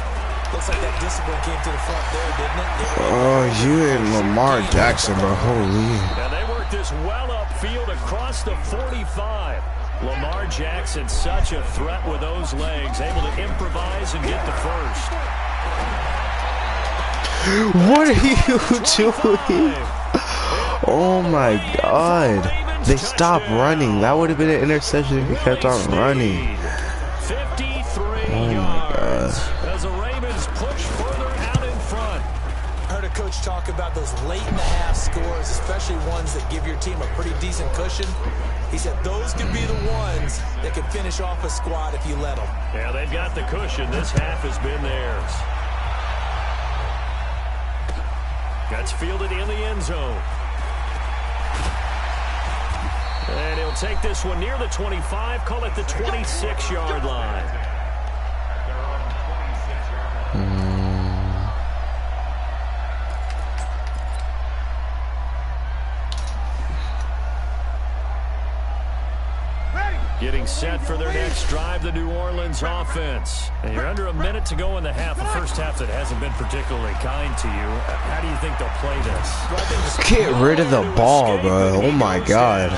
Looks like that discipline came to the front there, didn't it? Oh, you and Lamar Jackson, bro. Holy. And they work this well upfield across the 45. Lamar Jackson, such a threat with those legs, able to improvise and get the first. What are you doing? Oh my god. They stopped running. That would have been an interception if he kept on running. 53 Oh my god. as the Ravens push further out in front. I heard a coach talk about those late-in-the-half scores, especially ones that give your team a pretty decent cushion. He said those could be the ones that could finish off a squad if you let them. Yeah, they've got the cushion. This half has been theirs. That's fielded in the end zone. And he'll take this one near the 25, call it the 26-yard line. Getting set for their next drive, the New Orleans offense. And you're under a minute to go in the half, a first half that hasn't been particularly kind to you. How do you think they'll play this? Get rid of the ball, bro. Oh my god.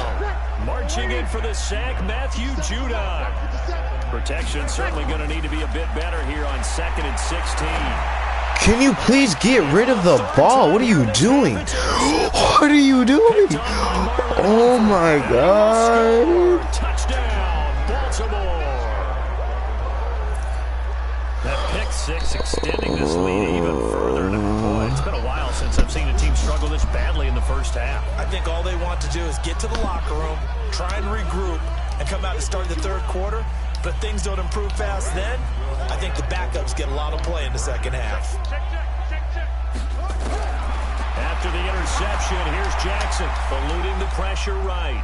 Marching in for the sack, Matthew Judon. Protection certainly going to need to be a bit better here on 2nd and 16. Can you please get rid of the ball? What are you doing? What are you doing? Oh my god. Touchdown, Baltimore. That pick 6, extending this lead even further. Boy, it's been a while since I've seen a team struggle this badly in the first half. I think all they want to do is get to the locker room, try and regroup, and come out to start the third quarter. But if things don't improve fast then, I think the backups get a lot of play in the second half. After the interception, here's Jackson, eluding the pressure right.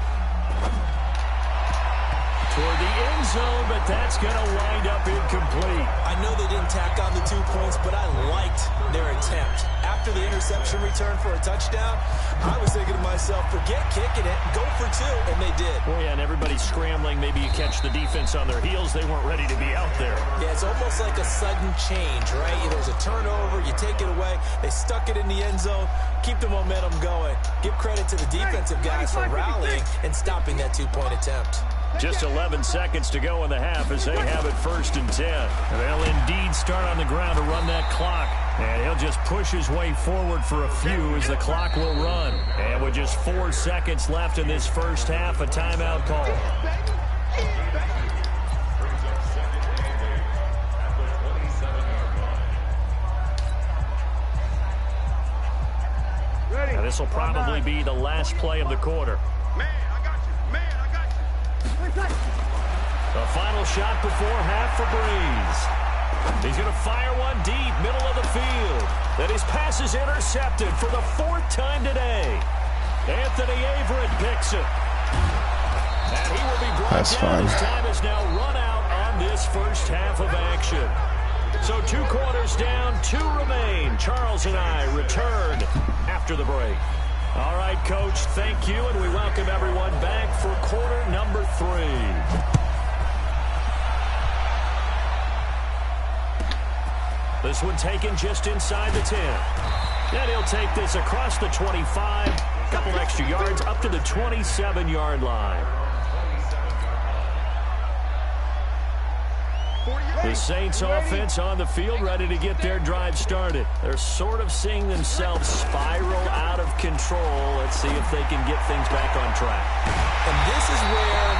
Toward the end zone, but that's going to wind up incomplete. I know they didn't tack on the 2 points, but I liked their attempt. After the interception return for a touchdown, I was thinking to myself, forget kicking it, go for 2, and they did. Oh, yeah, and everybody's scrambling. Maybe you catch the defense on their heels. They weren't ready to be out there. Yeah, it's almost like a sudden change, right? There's a turnover, you take it away, they stuck it in the end zone, keep the momentum going. Give credit to the defensive guys for rallying and stopping that 2-point attempt. Just 11 seconds to go in the half as they have it 1st and 10. They'll indeed start on the ground to run that clock. And he'll just push his way forward for a few as the clock will run. And with just 4 seconds left in this first half, a timeout call. Now this will probably be the last play of the quarter. The final shot before half for Breeze. He's going to fire one deep, middle of the field. Then his pass is intercepted for the 4th time today. Anthony Averett picks it. And he will be brought down. His time is now run out on this first half of action. So 2 quarters down, 2 remain. Charles and I return after the break. All right, Coach, thank you, and we welcome everyone back for quarter number 3. This one taken just inside the 10. Then he'll take this across the 25, a couple extra yards up to the 27-yard line. The Saints offense on the field ready to get their drive started. They're sort of seeing themselves spiral out of control. Let's see if they can get things back on track. And this is where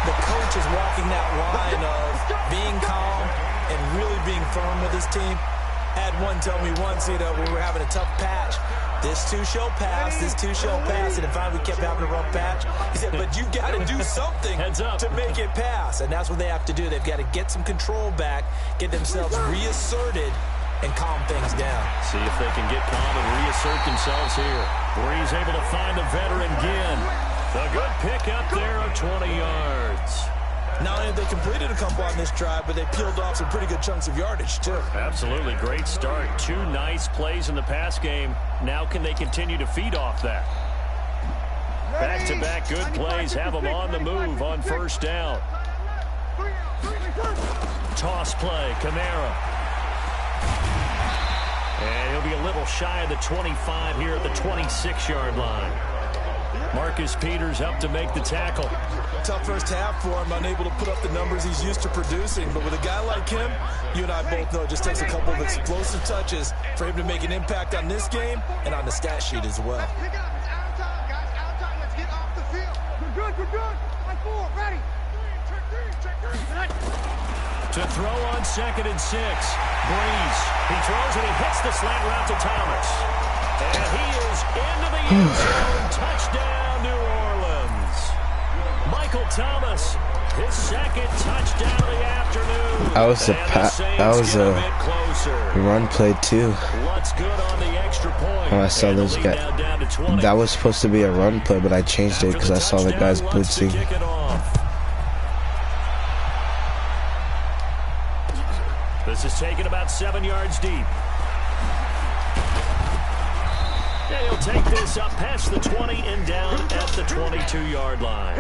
the coach is walking that line of being calm and really being firm with his team. I had one tell me once, when we were having a tough patch, this 2 shall pass, this 2 shall pass, and finally we kept having a rough patch. He said, but you got to do something to make it pass, and that's what they have to do. They've got to get some control back, get themselves reasserted, and calm things down. See if they can get calm and reassert themselves here. Breeze able to find the veteran again. The good pick up there of 20 yards. Not only have they completed a couple on this drive, but they peeled off some pretty good chunks of yardage, too. Absolutely. Great start. 2 nice plays in the pass game. Now can they continue to feed off that? Back-to-back good plays have them on the move on 1st down. Toss play, Kamara. And he'll be a little shy of the 25 here at the 26-yard line. Marcus Peters up to make the tackle. Tough first half for him, unable to put up the numbers he's used to producing. But with a guy like him, you and I both know it just takes a couple of explosive touches for him to make an impact on this game and on the stat sheet as well. Pick up. It's out of time, guys. Out of time. Let's get off the field. We're good. Line 4, ready. Check three. To throw on 2nd and 6. Breeze. He throws and he hits the slant route to Thomas. And he is into the end zone. Touchdown, New Orleans. Michael Thomas, his 2nd touchdown of the afternoon. That was a run play too. What's good on the extra point? When I saw those guys, that was supposed to be a run play, but I changed it because I saw the guys blitzing. This is taken about 7 yards deep. And he'll take this up past the 20 and down at the 22-yard line.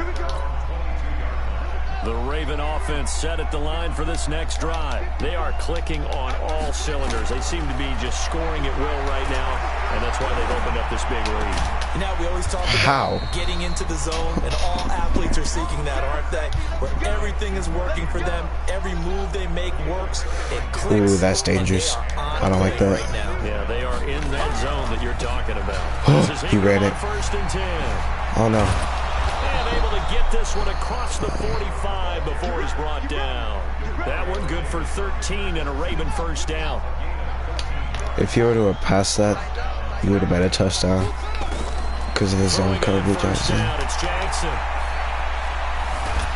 The Raven offense set at the line for this next drive. They are clicking on all cylinders. They seem to be just scoring at will right now, and that's why they've opened up this big lead. You know, we always talk about getting into the zone, and all athletes are seeking that, aren't they? Where everything is working for them, every move they make works, it clicks. Ooh, that's dangerous. I don't like that. Right now. Yeah, they are in that zone that you're talking about. He ran it. 1st and 10. Oh no. And able to get this one across the 45 before he's brought down. That one good for 13 and a Raven first down. If you were to have passed that, you would have made a touchdown because of his zone coverage. It's Jackson.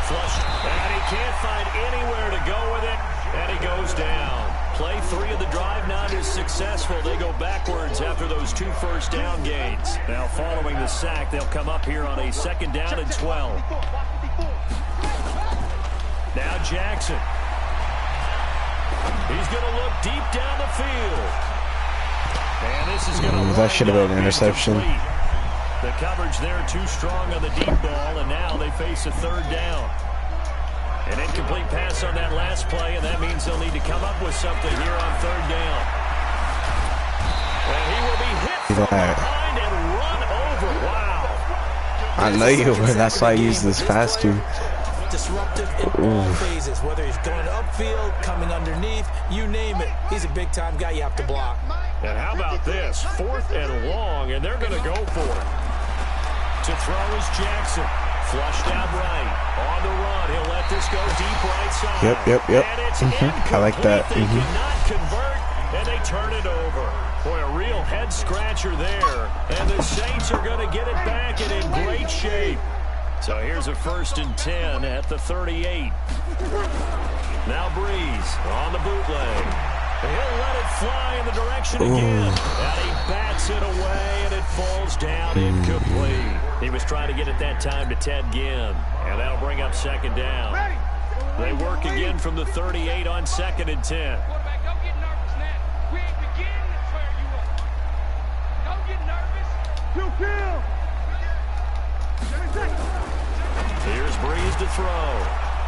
Flush, and he can't find anywhere to go with it, and he goes down. Play 3 of the drive not as successful. They go backwards after those 2 first down gains. Now following the sack, they'll come up here on a 2nd down and 12. Now Jackson. He's going to look deep down the field. And this is going to that should have been an interception. The coverage there too strong on the deep ball, and now they face a 3rd down. An incomplete pass on that last play, and that means they'll need to come up with something here on 3rd down. And he will be hit from behind and run over. Wow. I know you were. That's why I use this faster. Disruptive in all phases, whether he's going upfield, coming underneath, you name it. He's a big-time guy you have to block. And how about this? 4th and long, and they're going to go for it. To throw is Jackson. Flushed out right. On the run. He'll let this go deep right side. Yep. And it's I like that. They cannot convert, and they turn it over. Boy, a real head-scratcher there. And the Saints are going to get it back and in great shape. So here's a 1st and 10 at the 38. Now Breeze on the bootleg. He'll let it fly in the direction again. And he bats it away, and it falls down incomplete. He was trying to get it that time to Ted Ginn. And that'll bring up 2nd down. They work again from the 38 on 2nd and 10. Quarterback, don't get nervous now. We ain't beginning to tear you up. Don't get nervous. Kill. Here's Breeze to throw.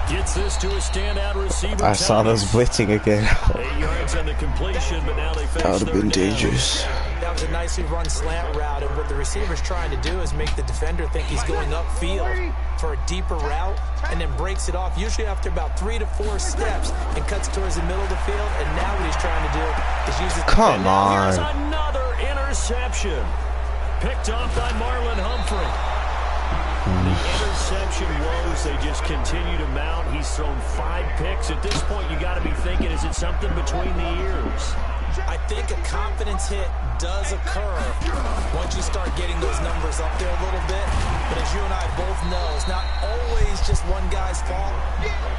Gets this to a standout receiver. I saw those blitzing again. 8 yards on the completion, but now they face That would have been 3rd down. dangerous. That was a nicely run slant route, and what the receiver's trying to do is make the defender think he's going upfield for a deeper route, and then breaks it off, usually after about 3 to 4 steps, and cuts towards the middle of the field. And now what he's trying to do is use his... Come Here's on. another interception. Picked off by Marlon Humphrey. The interception woes, they just continue to mount. He's thrown 5 picks. At this point, you got to be thinking, is it something between the ears? I think a confidence hit does occur once you start getting those numbers up there a little bit. But as you and I both know, it's not always just one guy's fault.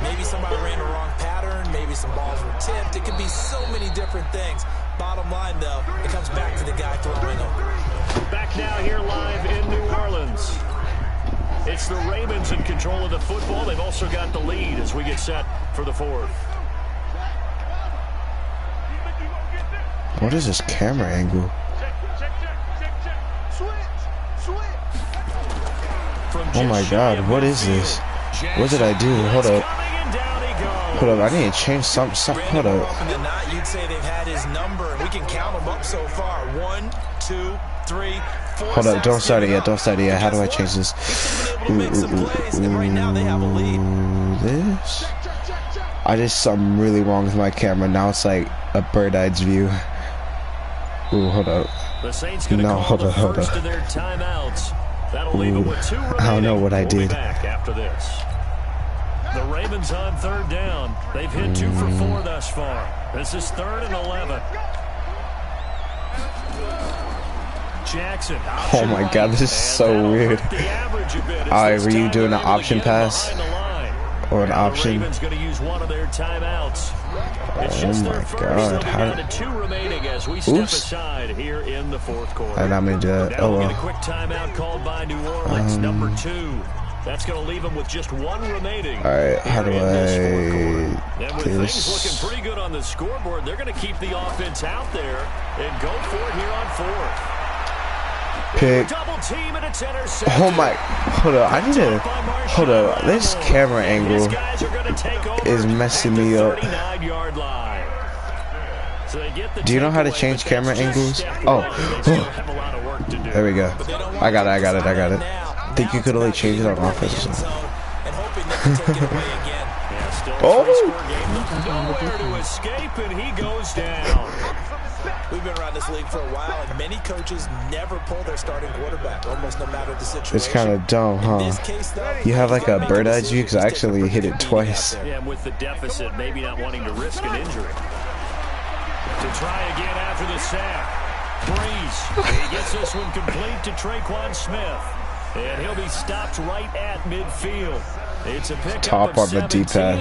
Maybe somebody ran a wrong pattern. Maybe some balls were tipped. It could be so many different things. Bottom line, though, it comes back to the guy throwing them. Back now here live in New Orleans. It's the Ravens in control of the football. They've also got the lead as we get set for the 4th. What is this camera angle? Oh my God, what is this? What did I do? Hold up. Hold up, I need to change some. Hold up. You'd say they've had his number, and we can count them up so far. 1, 2, 3, 4. Hold up, don't start it yet. Don't start it yet. How do I change this? This? I did something really wrong with my camera. Now it's like a bird-eye view. Ooh, hold up. No, hold up, hold up. Ooh, I don't know what I did. After this. The Ravens on 3rd down. They've hit 2 for 4 thus far. This is 3rd and 11. Jackson. Oh my God, this is so weird. Alright, were you doing an option pass? Or an option? Ravens going to use one of their timeouts. Oh my God. How... Down to 2 remaining as we step aside here in the 4th quarter. And I'm gonna do that. Now we'll get a quick timeout called by New Orleans, number 2. That's going to leave them with just 1 remaining. Alright, how do I And with do things this? looking pretty good on the scoreboard, they're going to keep the offense out there and go for it here on 4th. Pick. Double team and it's intercepted. Oh my, hold up, I need to, hold up, this camera angle is messing me up. Do you know how to change camera angles? Oh, there we go. I got it. Think you could only change it on offense. Oh! Nowhere to escape, and he goes down. We've been around this league for a while, and many coaches never pull their starting quarterback, almost no matter the situation. It's kind of dumb, huh? In this case, though, You have like a make bird eye decision, view because I just take actually a hit pretty it beating twice. out there. Yeah, with the deficit, maybe not wanting to risk an injury. To try again after the sack. Breeze. He gets this one complete to Traquan Smith. And he'll be stopped right at midfield. It's a pick Top on the D-pad.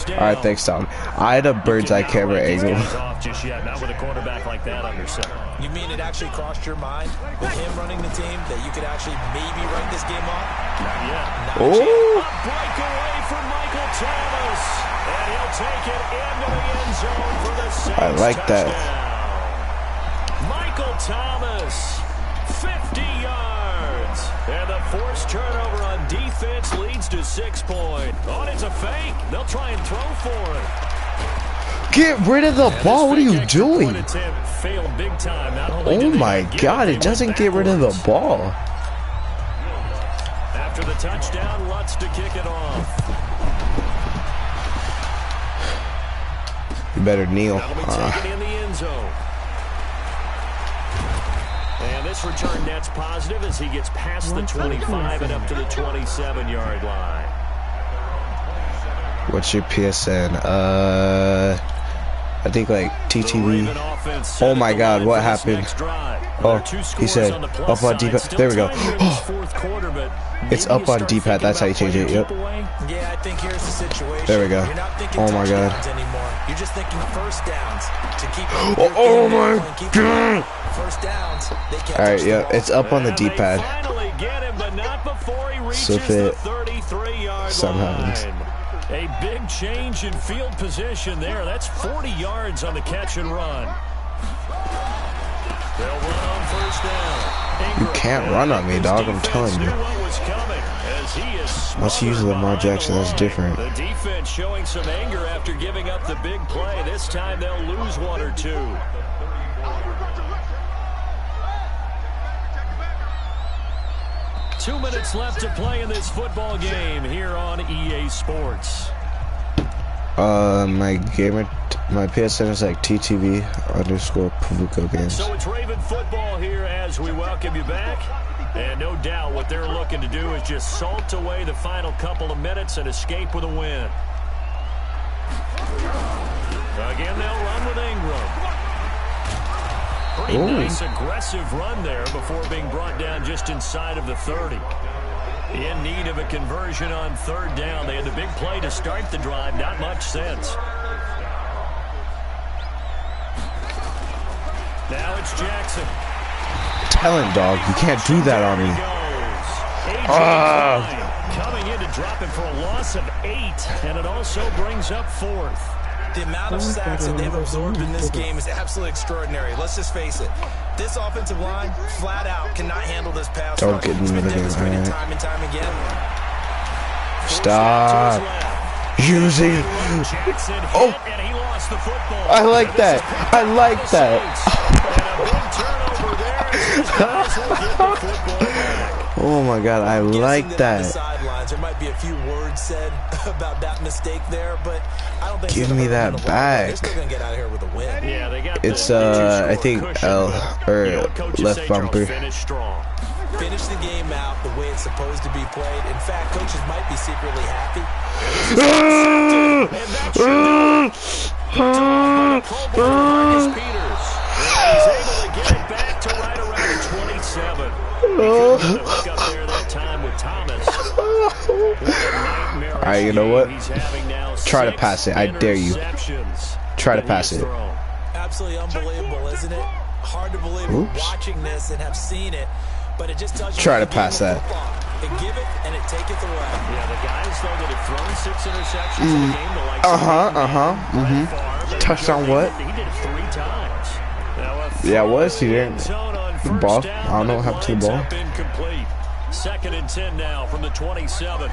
Alright, thanks, Tom. I had a bird's eye camera angle. Off just yet, not with a quarterback like that under center. You mean it actually crossed your mind with him running the team that you could actually maybe write this game off? Not yet. Oh! A breakaway from Michael Thomas. And he'll take it into the end zone for the Saints. I like that. Michael Thomas, 50 yards. And the forced turnover on defense leads to 6 points. Oh, it's a fake. They'll try and throw for it. Get rid of the ball. What are you doing? Failed big time. Not only Oh my God, it doesn't get rid of the ball. After the touchdown, Lutz to kick it off. You better kneel. That'll be taken in the end zone. And this return net's positive as he gets past the 25 and up to the 27-yard line. What's your PSN? I think like TTV. Oh my God, what happened? Oh, he said up on D-pad. There we go. Oh, it's up on D-pad. That's how you change it. Yep. Yeah, I think here's the situation. There we go. You're not thinking Oh my God. touchdowns anymore. You're just thinking first downs to keep. Oh my God. First downs. They can't All right, touch the yeah, ball. it's up on the D-pad. Finally get him, but not before he reaches So if the it 33-yard something line. happens. A big change in field position there. That's 40 yards on the catch and run. They'll run on first down. You can't run on me, dog. I'm telling you. Once you use Lamar Jackson, that's different. The defense showing some anger after giving up the big play. This time they'll lose 1 or 2. Two minutes left to play in this football game here on EA Sports. My PSN is like TTV _ povuko games. So it's Raven football here as we welcome you back. And no doubt what they're looking to do is just salt away the final couple of minutes and escape with a win. Again, they'll run with Ingram. Pretty nice aggressive run there before being brought down just inside of the 30. In need of a conversion on third down. They had the big play to start the drive. Not much sense. Now it's Jackson. Talent, dog. You can't do that on me. Coming in to drop it for a loss of 8. And it also brings up 4th. The amount of sacks that they've absorbed in this game is absolutely extraordinary. Let's just face it. This offensive line, flat out, cannot handle this pass. Don't get into the game, man. Time and time again. Stop using. Oh, And he lost the football. I like that. I like that. Oh my God, I like that. Sidelines, there might be a few words said about that mistake there, but I don't think. Give me that back. They're still gonna get out of here with a win. Yeah, they got It's I think L or left bumper. Finish strong. Finish the game out the way it's supposed to be played. In fact, coaches might be secretly happy. Marcus Peters. He's able to get it back to right around 27. Hook up there that time with Thomas. All right, you know what? Try to pass it. I dare you. Try to pass it. Absolutely unbelievable, isn't it? Hard to believe we're watching this and have seen it, but it just tells you. Try to pass that. They give it and it taketh away. Yeah, the guys though that have thrown 6 interceptions in the game, the likes of Touchdown what? He did it 3 times. Yeah, it was. He didn't. The ball. I don't know what happened to the ball. Incomplete. 2nd and 10 now from the 27.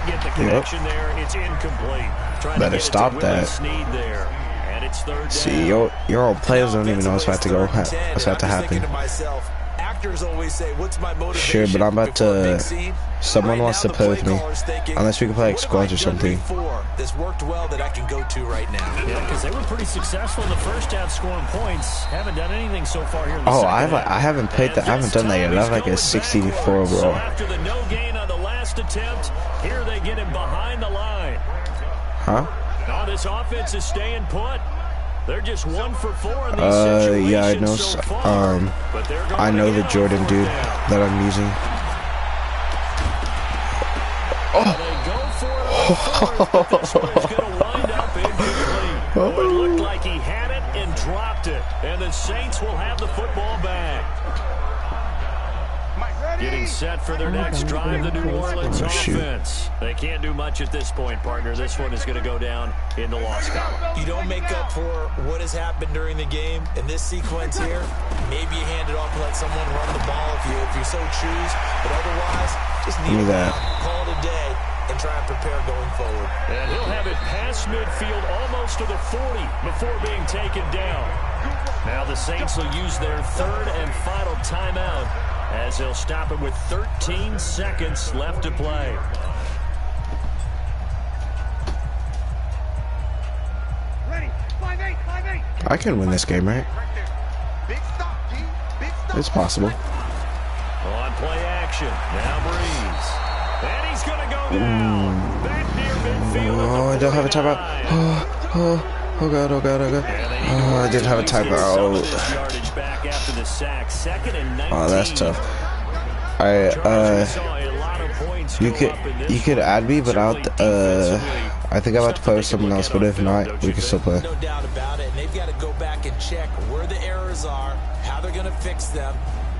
Get the connection there. It's incomplete. Better stop that. There. And it's 3rd down. See, your old players don't even know what's about to go. What's about to happen. actors always say, what's my motivation? Sure, but I'm about before a to. big scene? Someone Right wants now, to the play with me. caller's thinking, Unless we can play like what have squads I or done something. before that's worked well that I can go to right now? Yeah, because they were pretty successful in the first half scoring points. Haven't done anything so far here in the Oh, second half. I haven't played that. I haven't done that yet. I have like a 64 So overall. after the no gain on the last attempt, here they get him behind the line. Huh? Now this offense is staying put. They're just 1 for 4 in these situations Yeah, I know. so far. But they're going I know the again on Jordan fourth dude down. that I'm using. They go for it on fourth, but this one is going to wind up incomplete. Oh, it looked like he had it and dropped it. And the Saints will have the football back. Getting set for their next drive, the New Orleans offense. They can't do much at this point, partner. This one is going to go down in the loss column. You don't make up for what has happened during the game in this sequence here. Maybe you hand it off and let someone run the ball if you so choose. But otherwise, just kneel down, call it a day, and try and prepare going forward. And he'll have it past midfield almost to the 40 before being taken down. Now the Saints will use their third and final timeout as they'll stop it with 13 seconds left to play. Ready. 5-8, 5-8. I can win this game, right? Big stop, G. Big stop. It's possible. On play action. Now Breeze. And he's going to go down. Back near midfield. Oh, I don't have a timeout. Oh god, oh god, oh god. Oh, I didn't have a timeout. Oh, that's tough. You could add me, but I think I'm about to play with someone else, but if not, we can still play. No doubt about it. And they've got to go back and check where the errors are, how they're going to fix them,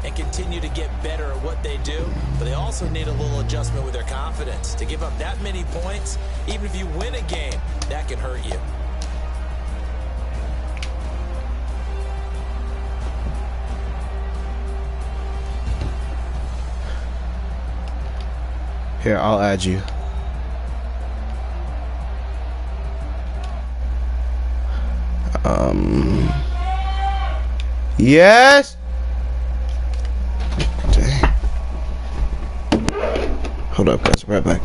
and continue to get better at what they do. But they also need a little adjustment with their confidence. To give up that many points, even if you win a game, that can hurt you. Here, I'll add you. Yes. Dang. Hold up, guys. Right back.